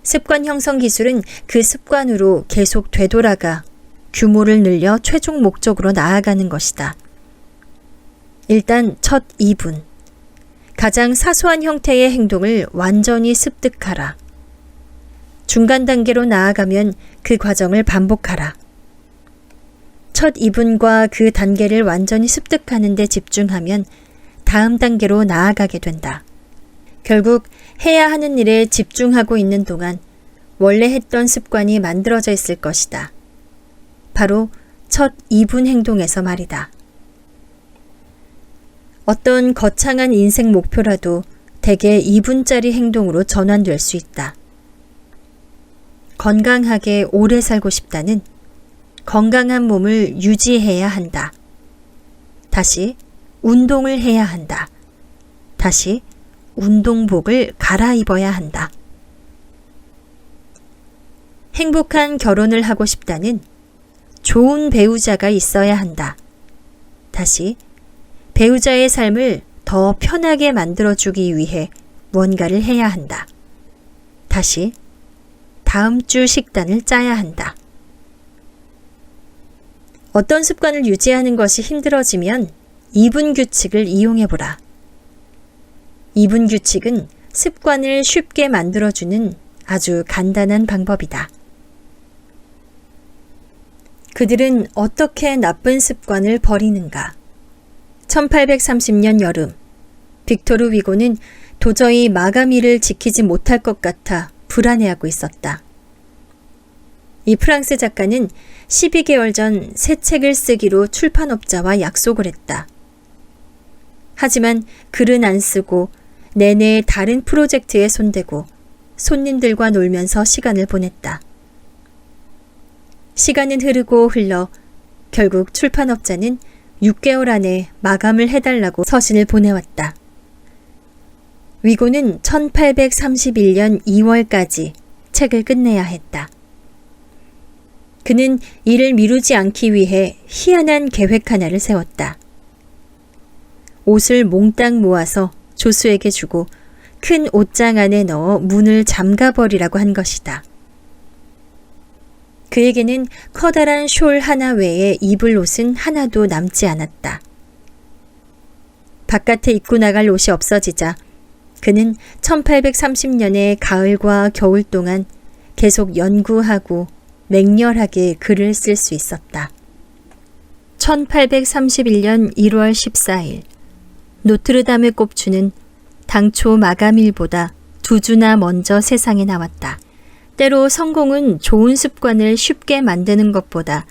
습관 형성 기술은 그 습관으로 계속 되돌아가 규모를 늘려 최종 목적으로 나아가는 것이다. 일단 첫 2분. 가장 사소한 형태의 행동을 완전히 습득하라. 중간 단계로 나아가면 그 과정을 반복하라. 첫 2분과 그 단계를 완전히 습득하는 데 집중하면 다음 단계로 나아가게 된다. 결국 해야 하는 일에 집중하고 있는 동안 원래 했던 습관이 만들어져 있을 것이다. 바로 첫 2분 행동에서 말이다. 어떤 거창한 인생 목표라도 대개 2분짜리 행동으로 전환될 수 있다. 건강하게 오래 살고 싶다는 건강한 몸을 유지해야 한다. 다시 운동을 해야 한다. 다시 운동복을 갈아입어야 한다. 행복한 결혼을 하고 싶다는 좋은 배우자가 있어야 한다. 다시 배우자의 삶을 더 편하게 만들어주기 위해 뭔가를 해야 한다. 다시 다음 주 식단을 짜야 한다. 어떤 습관을 유지하는 것이 힘들어지면 2분 규칙을 이용해보라. 2분 규칙은 습관을 쉽게 만들어주는 아주 간단한 방법이다. 그들은 어떻게 나쁜 습관을 버리는가? 1830년 여름, 빅토르 위고는 도저히 마감일을 지키지 못할 것 같아 불안해하고 있었다. 이 프랑스 작가는 12개월 전 새 책을 쓰기로 출판업자와 약속을 했다. 하지만 글은 안 쓰고 내내 다른 프로젝트에 손대고 손님들과 놀면서 시간을 보냈다. 시간은 흐르고 흘러 결국 출판업자는 6개월 안에 마감을 해달라고 서신을 보내왔다. 위고는 1831년 2월까지 책을 끝내야 했다. 그는 이를 미루지 않기 위해 희한한 계획 하나를 세웠다. 옷을 몽땅 모아서 조수에게 주고 큰 옷장 안에 넣어 문을 잠가버리라고 한 것이다. 그에게는 커다란 숄 하나 외에 입을 옷은 하나도 남지 않았다. 바깥에 입고 나갈 옷이 없어지자 그는 1830년의 가을과 겨울 동안 계속 연구하고 맹렬하게 글을 쓸 수 있었다. 1831년 1월 14일 노트르담의 꼽추는 당초 마감일보다 2주나 먼저 세상에 나왔다. 때로 성공은 좋은 습관을 쉽게 만드는 것보다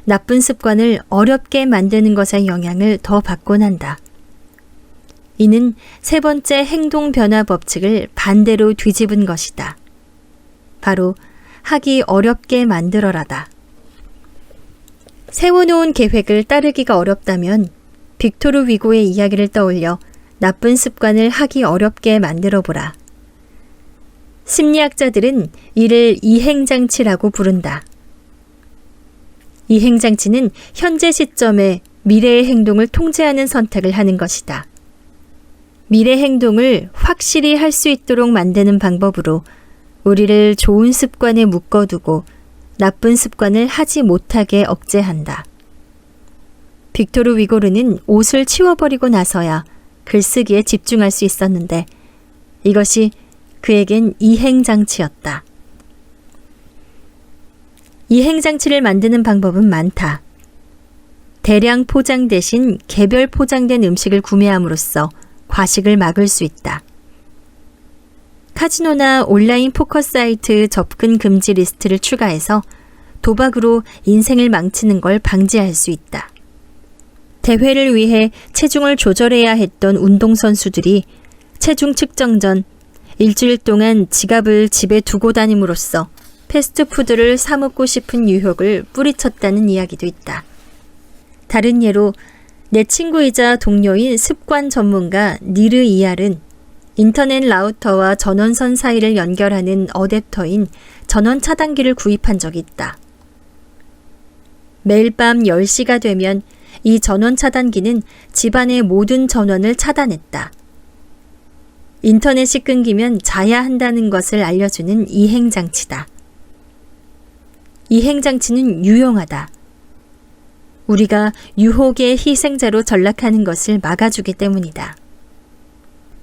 나쁜 습관을 어렵게 만드는 것의 영향을 더 받곤 한다. 이는 세 번째 행동 변화 법칙을 반대로 뒤집은 것이다. 바로 하기 어렵게 만들어라다. 세워놓은 계획을 따르기가 어렵다면 빅토르 위고의 이야기를 떠올려 나쁜 습관을 하기 어렵게 만들어 보라. 심리학자들은 이를 이행장치라고 부른다. 이행장치는 현재 시점에 미래의 행동을 통제하는 선택을 하는 것이다. 미래 행동을 확실히 할 수 있도록 만드는 방법으로 우리를 좋은 습관에 묶어두고 나쁜 습관을 하지 못하게 억제한다. 빅토르 위고르는 옷을 치워버리고 나서야 글쓰기에 집중할 수 있었는데 이것이 그에겐 이행장치였다. 이행장치를 만드는 방법은 많다. 대량 포장 대신 개별 포장된 음식을 구매함으로써 과식을 막을 수 있다. 카지노나 온라인 포커 사이트 접근 금지 리스트를 추가해서 도박으로 인생을 망치는 걸 방지할 수 있다. 대회를 위해 체중을 조절해야 했던 운동선수들이 체중 측정 전 일주일 동안 지갑을 집에 두고 다님으로써 패스트푸드를 사 먹고 싶은 유혹을 뿌리쳤다는 이야기도 있다. 다른 예로 내 친구이자 동료인 습관 전문가 니르 이알은 인터넷 라우터와 전원선 사이를 연결하는 어댑터인 전원 차단기를 구입한 적이 있다. 매일 밤 10시가 되면 이 전원 차단기는 집안의 모든 전원을 차단했다. 인터넷이 끊기면 자야 한다는 것을 알려주는 이행장치다. 이행장치는 유용하다. 우리가 유혹의 희생자로 전락하는 것을 막아주기 때문이다.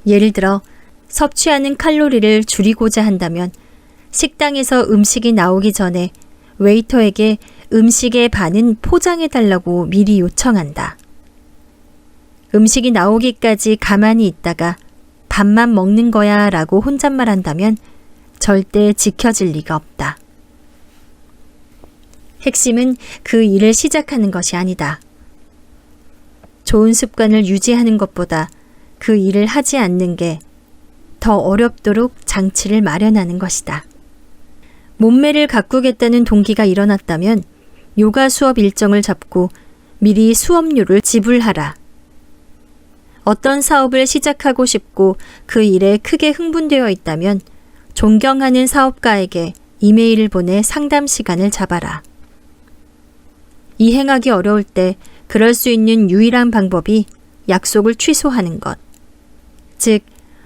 예를 들어 섭취하는 칼로리를 줄이고자 한다면 식당에서 음식이 나오기 전에 웨이터에게 음식의 반은 포장해달라고 미리 요청한다. 음식이 나오기까지 가만히 있다가 밥만 먹는 거야 라고 혼잣말한다면 절대 지켜질 리가 없다. 핵심은 그 일을 시작하는 것이 아니다. 좋은 습관을 유지하는 것보다 그 일을 하지 않는 게 더 어렵도록 장치를 마련하는 것이다. 몸매를 가꾸겠다는 동기가 일어났다면 요가 수업 일정을 잡고 미리 수업료를 지불하라. 어떤 사업을 시작하고 싶고 그 일에 크게 흥분되어 있다면 존경하는 사업가에게 이메일을 보내 상담 시간을 잡아라. 이행하기 어려울 때 그럴 수 있는 유일한 방법이 약속을 취소하는 것. 즉,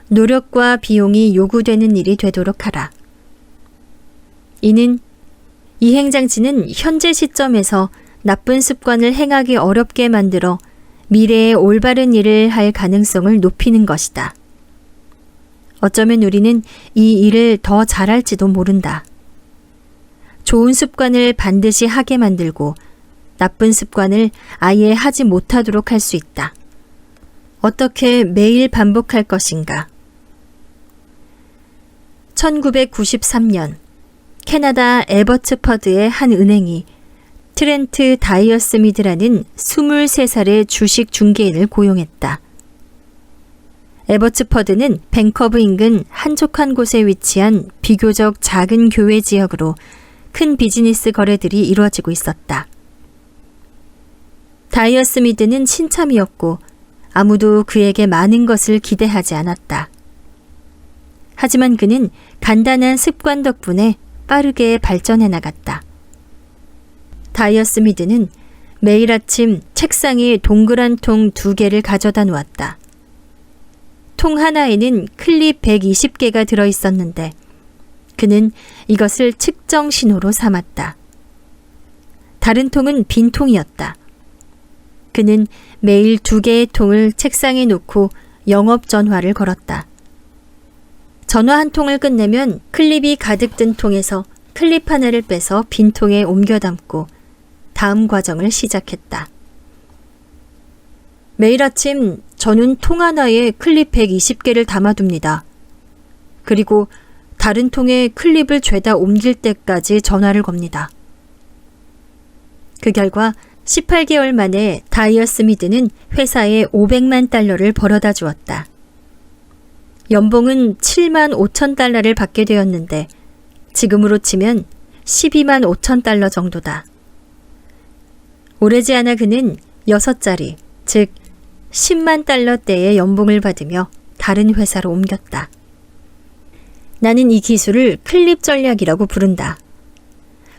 노력과 비용이 요구되는 일이 되도록 하라. 이는 이행장치는 현재 시점에서 나쁜 습관을 행하기 어렵게 만들어 미래에 올바른 일을 할 가능성을 높이는 것이다. 어쩌면 우리는 이 일을 더 잘할지도 모른다. 좋은 습관을 반드시 하게 만들고 나쁜 습관을 아예 하지 못하도록 할 수 있다. 어떻게 매일 반복할 것인가? 1993년 캐나다 에버츠퍼드의 한 은행이 트렌트 다이어스미드라는 23살의 주식 중개인을 고용했다. 에버츠퍼드는 밴커브 인근 한적한 곳에 위치한 비교적 작은 교외 지역으로 큰 비즈니스 거래들이 이루어지고 있었다. 다이어스미드는 신참이었고 아무도 그에게 많은 것을 기대하지 않았다. 하지만 그는 간단한 습관 덕분에 빠르게 발전해 나갔다. 다이어스미드는 매일 아침 책상에 동그란 통 2개를 가져다 놓았다. 통 하나에는 클립 120개가 들어있었는데 그는 이것을 측정 신호로 삼았다. 다른 통은 빈 통이었다. 그는 매일 2개의 통을 책상에 놓고 영업 전화를 걸었다. 전화 한 통을 끝내면 클립이 가득 든 통에서 클립 하나를 빼서 빈 통에 옮겨 담고 다음 과정을 시작했다. 매일 아침 저는 통 하나에 클립 120개를 담아둡니다. 그리고 다른 통에 클립을 죄다 옮길 때까지 전화를 겁니다. 그 결과 18개월 만에 다이어 스미드는 회사에 500만 달러를 벌어다 주었다. 연봉은 7만 5천 달러를 받게 되었는데 지금으로 치면 12만 5천 달러 정도다. 오래지 않아 그는 6자리, 즉 10만 달러대의 연봉을 받으며 다른 회사로 옮겼다. 나는 이 기술을 클립 전략이라고 부른다.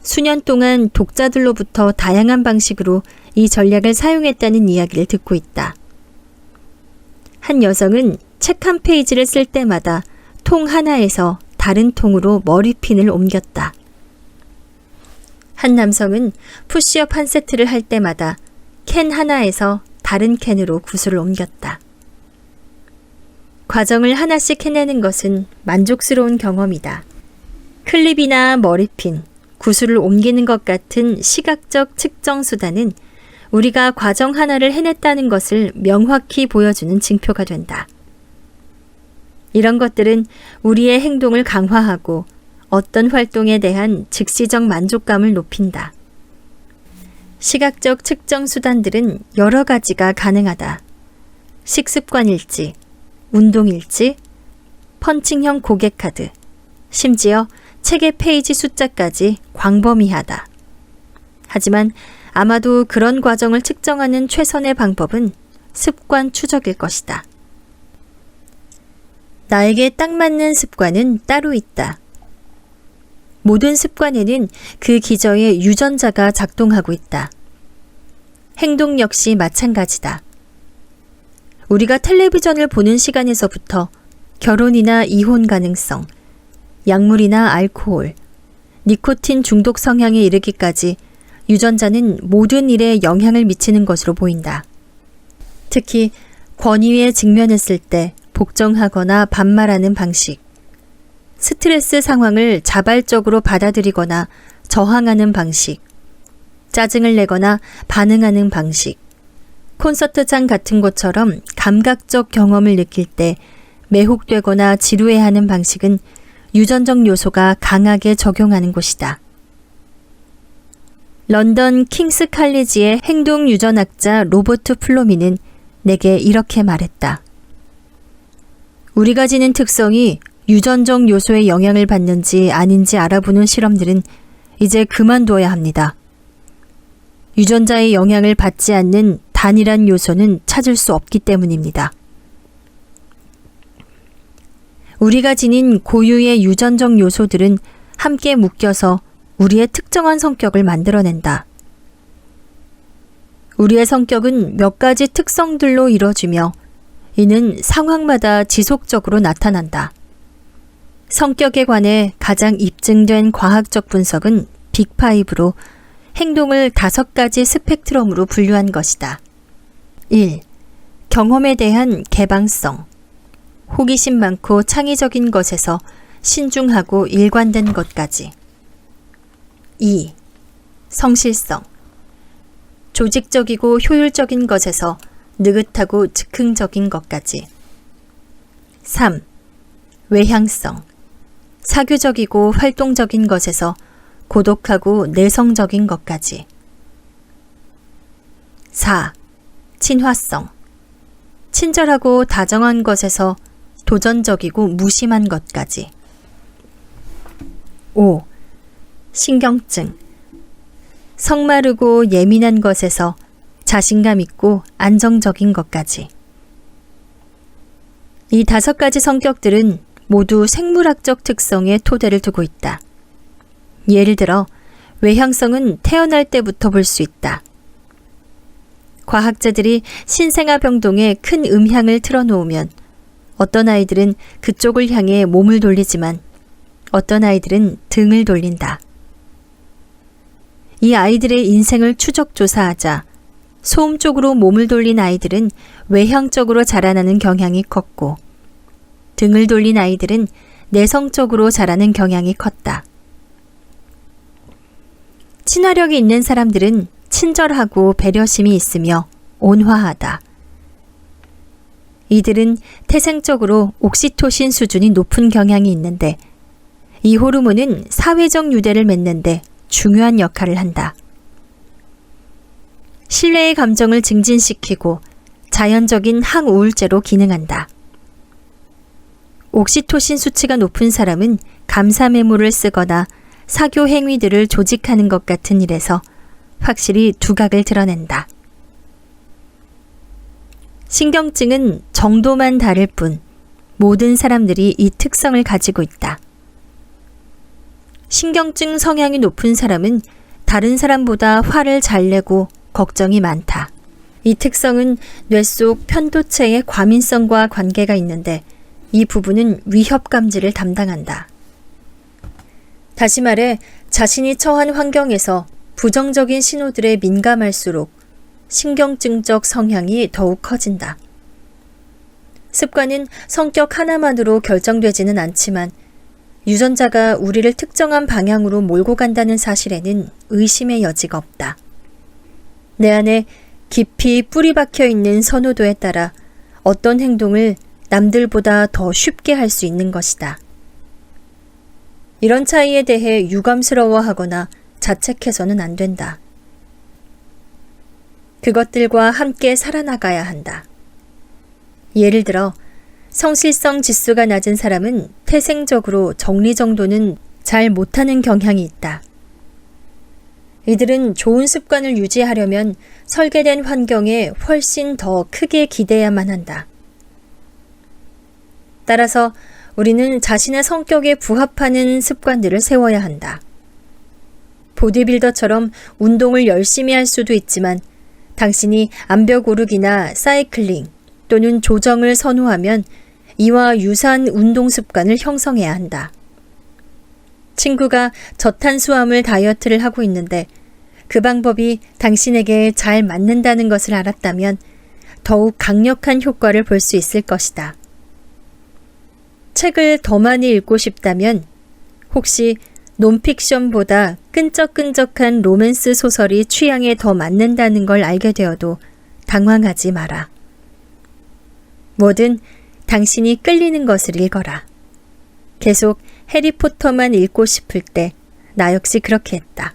수년 동안 독자들로부터 다양한 방식으로 이 전략을 사용했다는 이야기를 듣고 있다. 한 여성은 책 한 페이지를 쓸 때마다 통 하나에서 다른 통으로 머리핀을 옮겼다. 한 남성은 푸시업 한 세트를 할 때마다 캔 하나에서 다른 캔으로 구슬을 옮겼다. 과정을 하나씩 해내는 것은 만족스러운 경험이다. 클립이나 머리핀, 구슬을 옮기는 것 같은 시각적 측정 수단은 우리가 과정 하나를 해냈다는 것을 명확히 보여주는 징표가 된다. 이런 것들은 우리의 행동을 강화하고 어떤 활동에 대한 즉시적 만족감을 높인다. 시각적 측정 수단들은 여러 가지가 가능하다. 식습관 일지, 운동 일지, 펀칭형 고객카드, 심지어 책의 페이지 숫자까지 광범위하다. 하지만 아마도 그런 과정을 측정하는 최선의 방법은 습관 추적일 것이다. 나에게 딱 맞는 습관은 따로 있다. 모든 습관에는 그 기저의 유전자가 작동하고 있다. 행동 역시 마찬가지다. 우리가 텔레비전을 보는 시간에서부터 결혼이나 이혼 가능성, 약물이나 알코올, 니코틴 중독 성향에 이르기까지 유전자는 모든 일에 영향을 미치는 것으로 보인다. 특히 권위에 직면했을 때 복종하거나 반말하는 방식, 스트레스 상황을 자발적으로 받아들이거나 저항하는 방식, 짜증을 내거나 반응하는 방식, 콘서트장 같은 곳처럼 감각적 경험을 느낄 때 매혹되거나 지루해하는 방식은 유전적 요소가 강하게 적용하는 곳이다. 런던 킹스 칼리지의 행동 유전학자 로버트 플로미는 내게 이렇게 말했다. 우리가 지닌 특성이 유전적 요소의 영향을 받는지 아닌지 알아보는 실험들은 이제 그만둬야 합니다. 유전자의 영향을 받지 않는 단일한 요소는 찾을 수 없기 때문입니다. 우리가 지닌 고유의 유전적 요소들은 함께 묶여서 우리의 특정한 성격을 만들어낸다. 우리의 성격은 몇 가지 특성들로 이루어지며 이는 상황마다 지속적으로 나타난다. 성격에 관해 가장 입증된 과학적 분석은 빅5로 행동을 5가지 스펙트럼으로 분류한 것이다. 1. 경험에 대한 개방성. 호기심 많고 창의적인 것에서 신중하고 일관된 것까지. 2. 성실성. 조직적이고 효율적인 것에서 느긋하고 즉흥적인 것까지. 3. 외향성. 사교적이고 활동적인 것에서 고독하고 내성적인 것까지. 4. 친화성. 친절하고 다정한 것에서 도전적이고 무심한 것까지. 5. 신경증. 성마르고 예민한 것에서 자신감 있고 안정적인 것까지. 이 5가지 성격들은 모두 생물학적 특성에 토대를 두고 있다. 예를 들어 외향성은 태어날 때부터 볼 수 있다. 과학자들이 신생아 병동에 큰 음향을 틀어놓으면 어떤 아이들은 그쪽을 향해 몸을 돌리지만 어떤 아이들은 등을 돌린다. 이 아이들의 인생을 추적 조사하자 소음 쪽으로 몸을 돌린 아이들은 외향적으로 자라나는 경향이 컸고 등을 돌린 아이들은 내성적으로 자라는 경향이 컸다. 친화력이 있는 사람들은 친절하고 배려심이 있으며 온화하다. 이들은 태생적으로 옥시토신 수준이 높은 경향이 있는데 이 호르몬은 사회적 유대를 맺는데 중요한 역할을 한다. 신뢰의 감정을 증진시키고 자연적인 항우울제로 기능한다. 옥시토신 수치가 높은 사람은 감사 메모를 쓰거나 사교 행위들을 조직하는 것 같은 일에서 확실히 두각을 드러낸다. 신경증은 정도만 다를 뿐 모든 사람들이 이 특성을 가지고 있다. 신경증 성향이 높은 사람은 다른 사람보다 화를 잘 내고 걱정이 많다. 이 특성은 뇌 속 편도체의 과민성과 관계가 있는데 이 부분은 위협 감지를 담당한다. 다시 말해 자신이 처한 환경에서 부정적인 신호들에 민감할수록 신경증적 성향이 더욱 커진다. 습관은 성격 하나만으로 결정되지는 않지만 유전자가 우리를 특정한 방향으로 몰고 간다는 사실에는 의심의 여지가 없다. 내 안에 깊이 뿌리 박혀 있는 선호도에 따라 어떤 행동을 남들보다 더 쉽게 할 수 있는 것이다. 이런 차이에 대해 유감스러워하거나 자책해서는 안 된다. 그것들과 함께 살아나가야 한다. 예를 들어 성실성 지수가 낮은 사람은 태생적으로 정리정돈은 잘 못하는 경향이 있다. 이들은 좋은 습관을 유지하려면 설계된 환경에 훨씬 더 크게 기대야만 한다. 따라서 우리는 자신의 성격에 부합하는 습관들을 세워야 한다. 보디빌더처럼 운동을 열심히 할 수도 있지만 당신이 암벽 오르기나 사이클링 또는 조정을 선호하면 이와 유사한 운동 습관을 형성해야 한다. 친구가 저탄수화물 다이어트를 하고 있는데 그 방법이 당신에게 잘 맞는다는 것을 알았다면 더욱 강력한 효과를 볼 수 있을 것이다. 책을 더 많이 읽고 싶다면 혹시 논픽션보다 끈적끈적한 로맨스 소설이 취향에 더 맞는다는 걸 알게 되어도 당황하지 마라. 뭐든 당신이 끌리는 것을 읽어라. 계속 해리포터만 읽고 싶을 때 나 역시 그렇게 했다.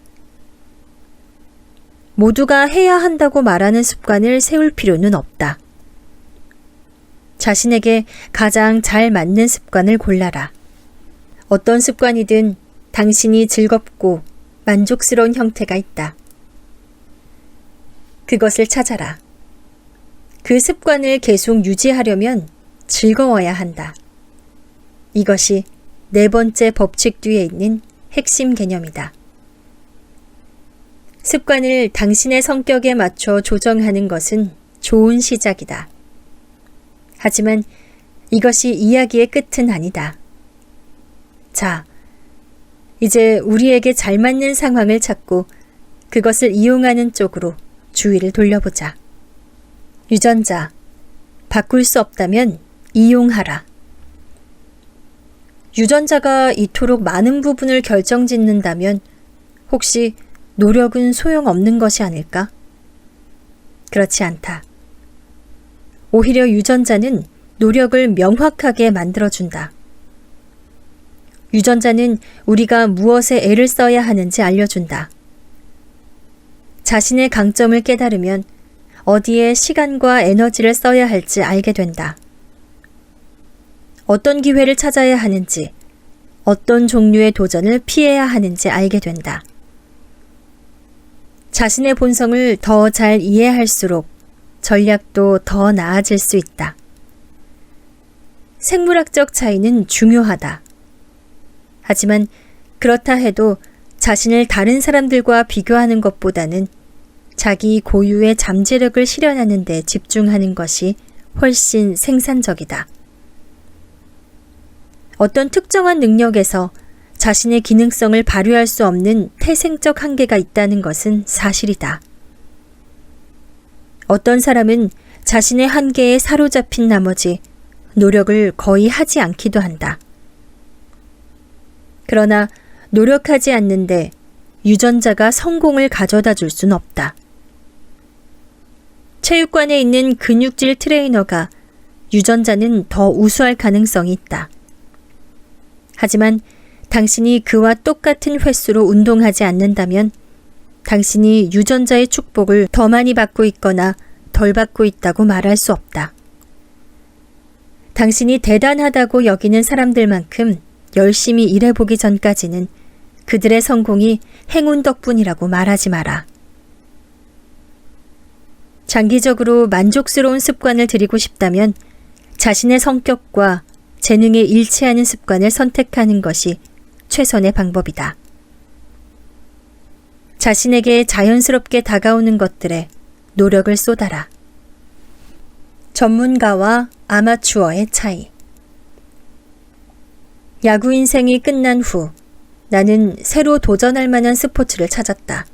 모두가 해야 한다고 말하는 습관을 세울 필요는 없다. 자신에게 가장 잘 맞는 습관을 골라라. 어떤 습관이든 당신이 즐겁고 만족스러운 형태가 있다. 그것을 찾아라. 그 습관을 계속 유지하려면 즐거워야 한다. 이것이 네 번째 법칙 뒤에 있는 핵심 개념이다. 습관을 당신의 성격에 맞춰 조정하는 것은 좋은 시작이다. 하지만 이것이 이야기의 끝은 아니다. 자, 이제 우리에게 잘 맞는 상황을 찾고 그것을 이용하는 쪽으로 주의를 돌려보자. 유전자, 바꿀 수 없다면 이용하라. 유전자가 이토록 많은 부분을 결정짓는다면 혹시 노력은 소용없는 것이 아닐까? 그렇지 않다. 오히려 유전자는 노력을 명확하게 만들어준다. 유전자는 우리가 무엇에 애를 써야 하는지 알려준다. 자신의 강점을 깨달으면 어디에 시간과 에너지를 써야 할지 알게 된다. 어떤 기회를 찾아야 하는지, 어떤 종류의 도전을 피해야 하는지 알게 된다. 자신의 본성을 더 잘 이해할수록 전략도 더 나아질 수 있다. 생물학적 차이는 중요하다. 하지만 그렇다 해도 자신을 다른 사람들과 비교하는 것보다는 자기 고유의 잠재력을 실현하는 데 집중하는 것이 훨씬 생산적이다. 어떤 특정한 능력에서 자신의 기능성을 발휘할 수 없는 태생적 한계가 있다는 것은 사실이다. 어떤 사람은 자신의 한계에 사로잡힌 나머지 노력을 거의 하지 않기도 한다. 그러나 노력하지 않는데 유전자가 성공을 가져다 줄 순 없다. 체육관에 있는 근육질 트레이너가 유전자는 더 우수할 가능성이 있다. 하지만 당신이 그와 똑같은 횟수로 운동하지 않는다면 당신이 유전자의 축복을 더 많이 받고 있거나 덜 받고 있다고 말할 수 없다. 당신이 대단하다고 여기는 사람들만큼 열심히 일해보기 전까지는 그들의 성공이 행운 덕분이라고 말하지 마라. 장기적으로 만족스러운 습관을 들이고 싶다면 자신의 성격과 재능에 일치하는 습관을 선택하는 것이 최선의 방법이다. 자신에게 자연스럽게 다가오는 것들에 노력을 쏟아라. 전문가와 아마추어의 차이. 야구 인생이 끝난 후 나는 새로 도전할 만한 스포츠를 찾았다.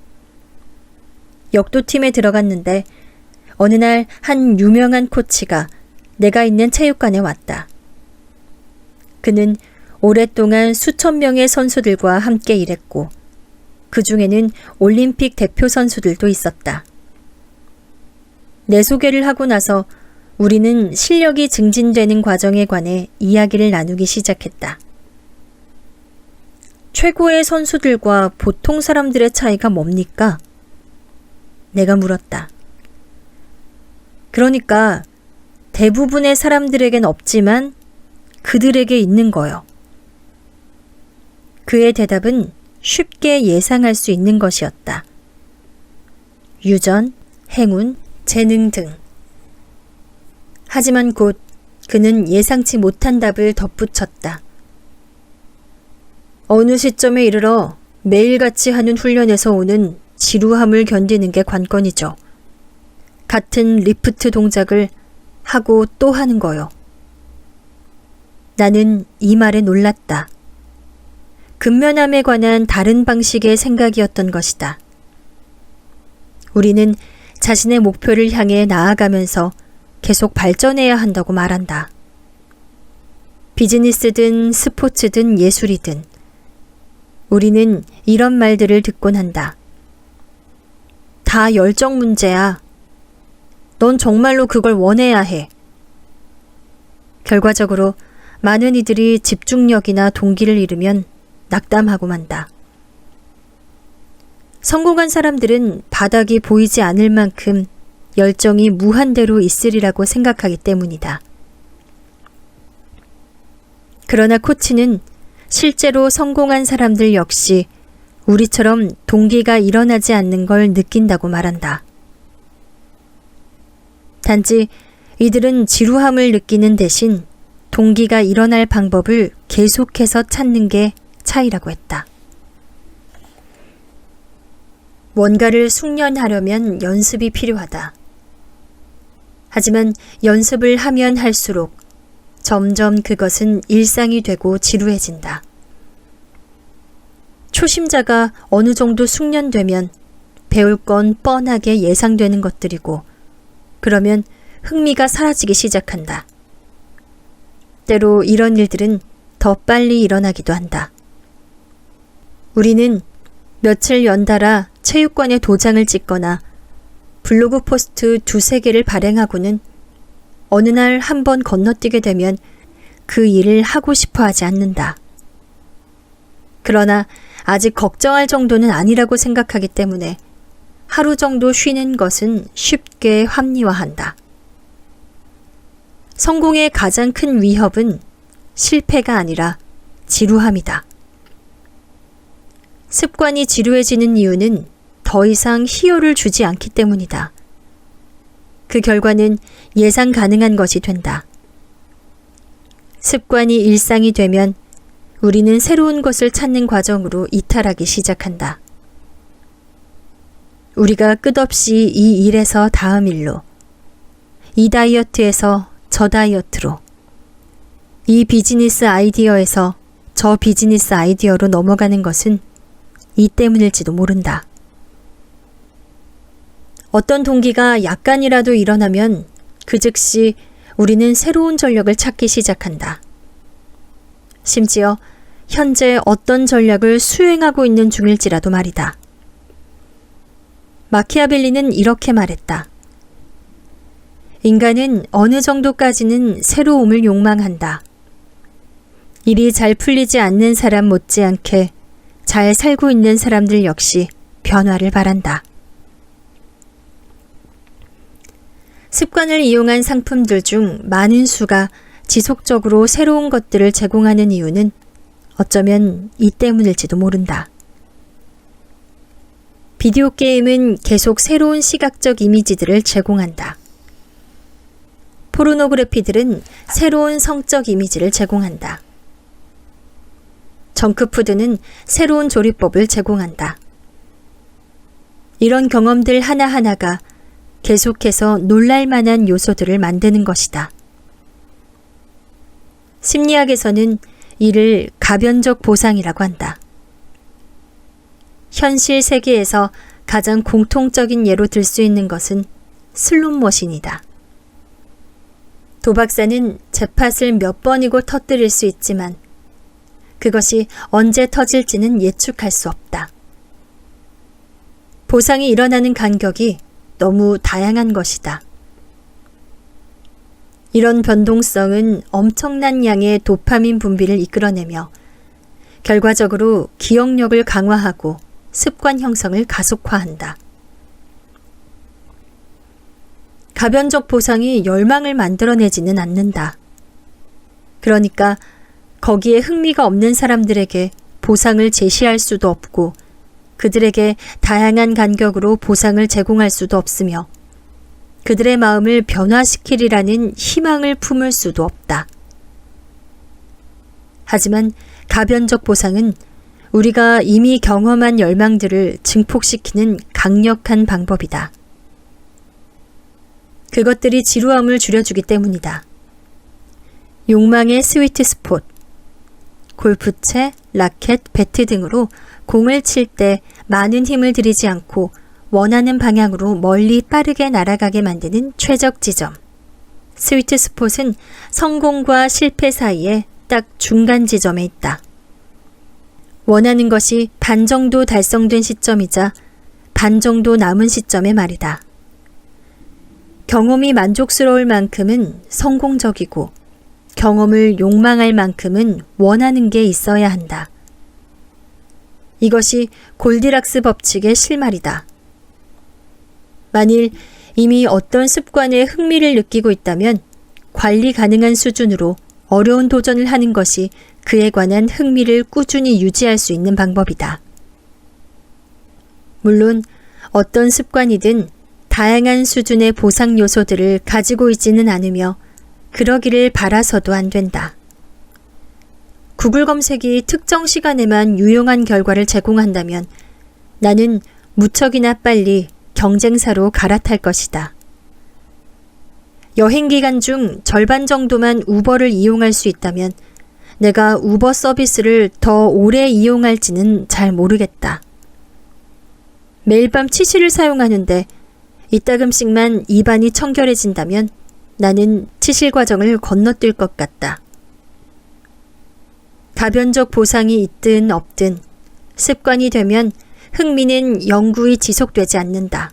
역도팀에 들어갔는데 어느 날 한 유명한 코치가 내가 있는 체육관에 왔다. 그는 오랫동안 수천 명의 선수들과 함께 일했고 그 중에는 올림픽 대표 선수들도 있었다. 내 소개를 하고 나서 우리는 실력이 증진되는 과정에 관해 이야기를 나누기 시작했다. 최고의 선수들과 보통 사람들의 차이가 뭡니까? 내가 물었다. 그러니까 대부분의 사람들에겐 없지만 그들에게 있는 거요. 그의 대답은 쉽게 예상할 수 있는 것이었다. 유전, 행운, 재능 등. 하지만 곧 그는 예상치 못한 답을 덧붙였다. 어느 시점에 이르러 매일같이 하는 훈련에서 오는 지루함을 견디는 게 관건이죠. 같은 리프트 동작을 하고 또 하는 거요. 나는 이 말에 놀랐다. 근면함에 관한 다른 방식의 생각이었던 것이다. 우리는 자신의 목표를 향해 나아가면서 계속 발전해야 한다고 말한다. 비즈니스든 스포츠든 예술이든 우리는 이런 말들을 듣곤 한다. 다 열정 문제야. 넌 정말로 그걸 원해야 해. 결과적으로 많은 이들이 집중력이나 동기를 잃으면 낙담하고 만다. 성공한 사람들은 바닥이 보이지 않을 만큼 열정이 무한대로 있으리라고 생각하기 때문이다. 그러나 코치는 실제로 성공한 사람들 역시 우리처럼 동기가 일어나지 않는 걸 느낀다고 말한다. 단지 이들은 지루함을 느끼는 대신 동기가 일어날 방법을 계속해서 찾는 게 차이라고 했다. 뭔가를 숙련하려면 연습이 필요하다. 하지만 연습을 하면 할수록 점점 그것은 일상이 되고 지루해진다. 초심자가 어느 정도 숙련되면 배울 건 뻔하게 예상되는 것들이고 그러면 흥미가 사라지기 시작한다. 때로 이런 일들은 더 빨리 일어나기도 한다. 우리는 며칠 연달아 체육관에 도장을 찍거나 블로그 포스트 2-3개를 발행하고는 어느 날 한 번 건너뛰게 되면 그 일을 하고 싶어 하지 않는다. 그러나 아직 걱정할 정도는 아니라고 생각하기 때문에 하루 정도 쉬는 것은 쉽게 합리화한다. 성공의 가장 큰 위협은 실패가 아니라 지루함이다. 습관이 지루해지는 이유는 더 이상 희열을 주지 않기 때문이다. 그 결과는 예상 가능한 것이 된다. 습관이 일상이 되면 우리는 새로운 것을 찾는 과정으로 이탈하기 시작한다. 우리가 끝없이 이 일에서 다음 일로, 이 다이어트에서 저 다이어트로, 이 비즈니스 아이디어에서 저 비즈니스 아이디어로 넘어가는 것은 이 때문일지도 모른다. 어떤 동기가 약간이라도 일어나면 그 즉시 우리는 새로운 전략을 찾기 시작한다. 심지어 현재 어떤 전략을 수행하고 있는 중일지라도 말이다. 마키아벨리는 이렇게 말했다. 인간은 어느 정도까지는 새로움을 욕망한다. 일이 잘 풀리지 않는 사람 못지않게 잘 살고 있는 사람들 역시 변화를 바란다. 습관을 이용한 상품들 중 많은 수가 지속적으로 새로운 것들을 제공하는 이유는 어쩌면 이 때문일지도 모른다. 비디오 게임은 계속 새로운 시각적 이미지들을 제공한다. 포르노그래피들은 새로운 성적 이미지를 제공한다. 정크푸드는 새로운 조리법을 제공한다. 이런 경험들 하나하나가 계속해서 놀랄만한 요소들을 만드는 것이다. 심리학에서는 이를 가변적 보상이라고 한다. 현실 세계에서 가장 공통적인 예로 들 수 있는 것은 슬롯머신이다. 도박사는 잭팟을 몇 번이고 터뜨릴 수 있지만 그것이 언제 터질지는 예측할 수 없다. 보상이 일어나는 간격이 너무 다양한 것이다. 이런 변동성은 엄청난 양의 도파민 분비를 이끌어내며 결과적으로 기억력을 강화하고 습관 형성을 가속화한다. 가변적 보상이 열망을 만들어내지는 않는다. 그러니까 거기에 흥미가 없는 사람들에게 보상을 제시할 수도 없고 그들에게 다양한 간격으로 보상을 제공할 수도 없으며 그들의 마음을 변화시키리라는 희망을 품을 수도 없다. 하지만 가변적 보상은 우리가 이미 경험한 열망들을 증폭시키는 강력한 방법이다. 그것들이 지루함을 줄여주기 때문이다. 욕망의 스위트 스폿, 골프채, 라켓, 배트 등으로 공을 칠 때 많은 힘을 들이지 않고 원하는 방향으로 멀리 빠르게 날아가게 만드는 최적 지점. 스위트 스폿은 성공과 실패 사이에 딱 중간 지점에 있다. 원하는 것이 반 정도 달성된 시점이자 반 정도 남은 시점의 말이다. 경험이 만족스러울 만큼은 성공적이고 경험을 욕망할 만큼은 원하는 게 있어야 한다. 이것이 골디락스 법칙의 실마리다. 만일 이미 어떤 습관에 흥미를 느끼고 있다면 관리 가능한 수준으로 어려운 도전을 하는 것이 그에 관한 흥미를 꾸준히 유지할 수 있는 방법이다. 물론 어떤 습관이든 다양한 수준의 보상 요소들을 가지고 있지는 않으며 그러기를 바라서도 안 된다. 구글 검색이 특정 시간에만 유용한 결과를 제공한다면 나는 무척이나 빨리 경쟁사로 갈아탈 것이다. 여행 기간 중 절반 정도만 우버를 이용할 수 있다면 내가 우버 서비스를 더 오래 이용할지는 잘 모르겠다. 매일 밤 치실을 사용하는데 이따금씩만 입안이 청결해진다면 나는 치실 과정을 건너뛸 것 같다. 가변적 보상이 있든 없든 습관이 되면 흥미는 영구히 지속되지 않는다.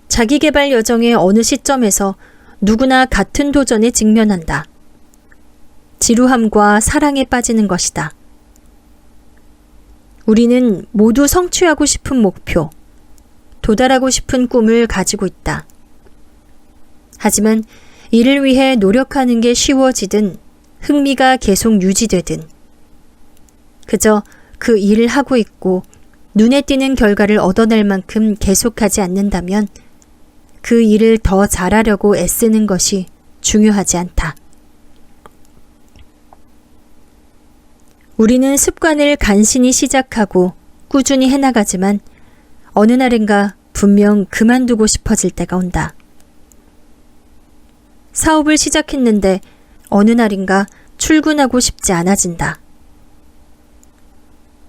자기계발 여정의 어느 시점에서 누구나 같은 도전에 직면한다. 지루함과 사랑에 빠지는 것이다. 우리는 모두 성취하고 싶은 목표, 도달하고 싶은 꿈을 가지고 있다. 하지만 이를 위해 노력하는 게 쉬워지든 흥미가 계속 유지되든 그저 그 일을 하고 있고 눈에 띄는 결과를 얻어낼 만큼 계속하지 않는다면 그 일을 더 잘하려고 애쓰는 것이 중요하지 않다. 우리는 습관을 간신히 시작하고 꾸준히 해나가지만 어느 날인가 분명 그만두고 싶어질 때가 온다. 사업을 시작했는데 어느 날인가 출근하고 싶지 않아진다.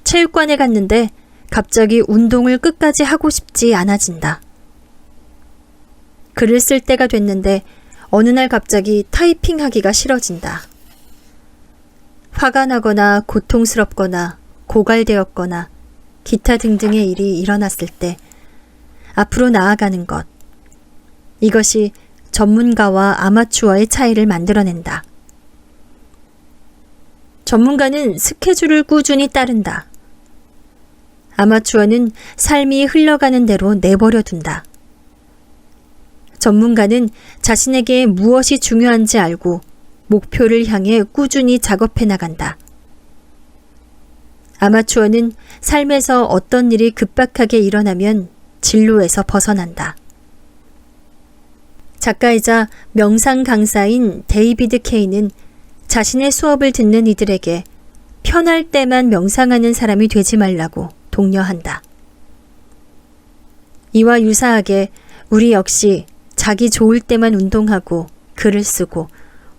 체육관에 갔는데 갑자기 운동을 끝까지 하고 싶지 않아진다. 글을 쓸 때가 됐는데 어느 날 갑자기 타이핑하기가 싫어진다. 화가 나거나 고통스럽거나 고갈되었거나 기타 등등의 일이 일어났을 때 앞으로 나아가는 것. 이것이 전문가와 아마추어의 차이를 만들어낸다. 전문가는 스케줄을 꾸준히 따른다. 아마추어는 삶이 흘러가는 대로 내버려 둔다. 전문가는 자신에게 무엇이 중요한지 알고 목표를 향해 꾸준히 작업해 나간다. 아마추어는 삶에서 어떤 일이 급박하게 일어나면 진로에서 벗어난다. 작가이자 명상 강사인 데이비드 케이는 자신의 수업을 듣는 이들에게 편할 때만 명상하는 사람이 되지 말라고 독려한다. 이와 유사하게 우리 역시 자기 좋을 때만 운동하고 글을 쓰고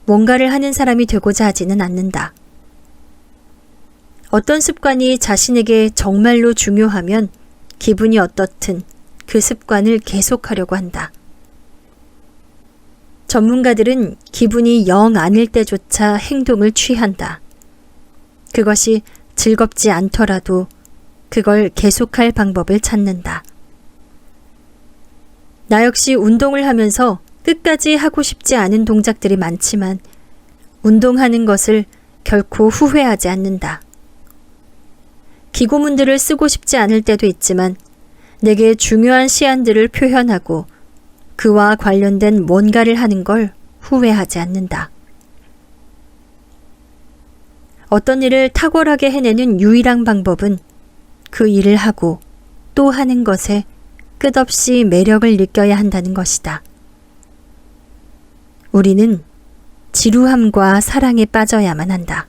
뭔가를 하는 사람이 되고자 하지는 않는다. 어떤 습관이 자신에게 정말로 중요하면 기분이 어떻든 그 습관을 계속하려고 한다. 전문가들은 기분이 영 아닐 때조차 행동을 취한다. 그것이 즐겁지 않더라도 그걸 계속할 방법을 찾는다. 나 역시 운동을 하면서 끝까지 하고 싶지 않은 동작들이 많지만 운동하는 것을 결코 후회하지 않는다. 기고문들을 쓰고 싶지 않을 때도 있지만 내게 중요한 시안들을 표현하고 그와 관련된 뭔가를 하는 걸 후회하지 않는다. 어떤 일을 탁월하게 해내는 유일한 방법은 그 일을 하고 또 하는 것에 끝없이 매력을 느껴야 한다는 것이다. 우리는 지루함과 사랑에 빠져야만 한다.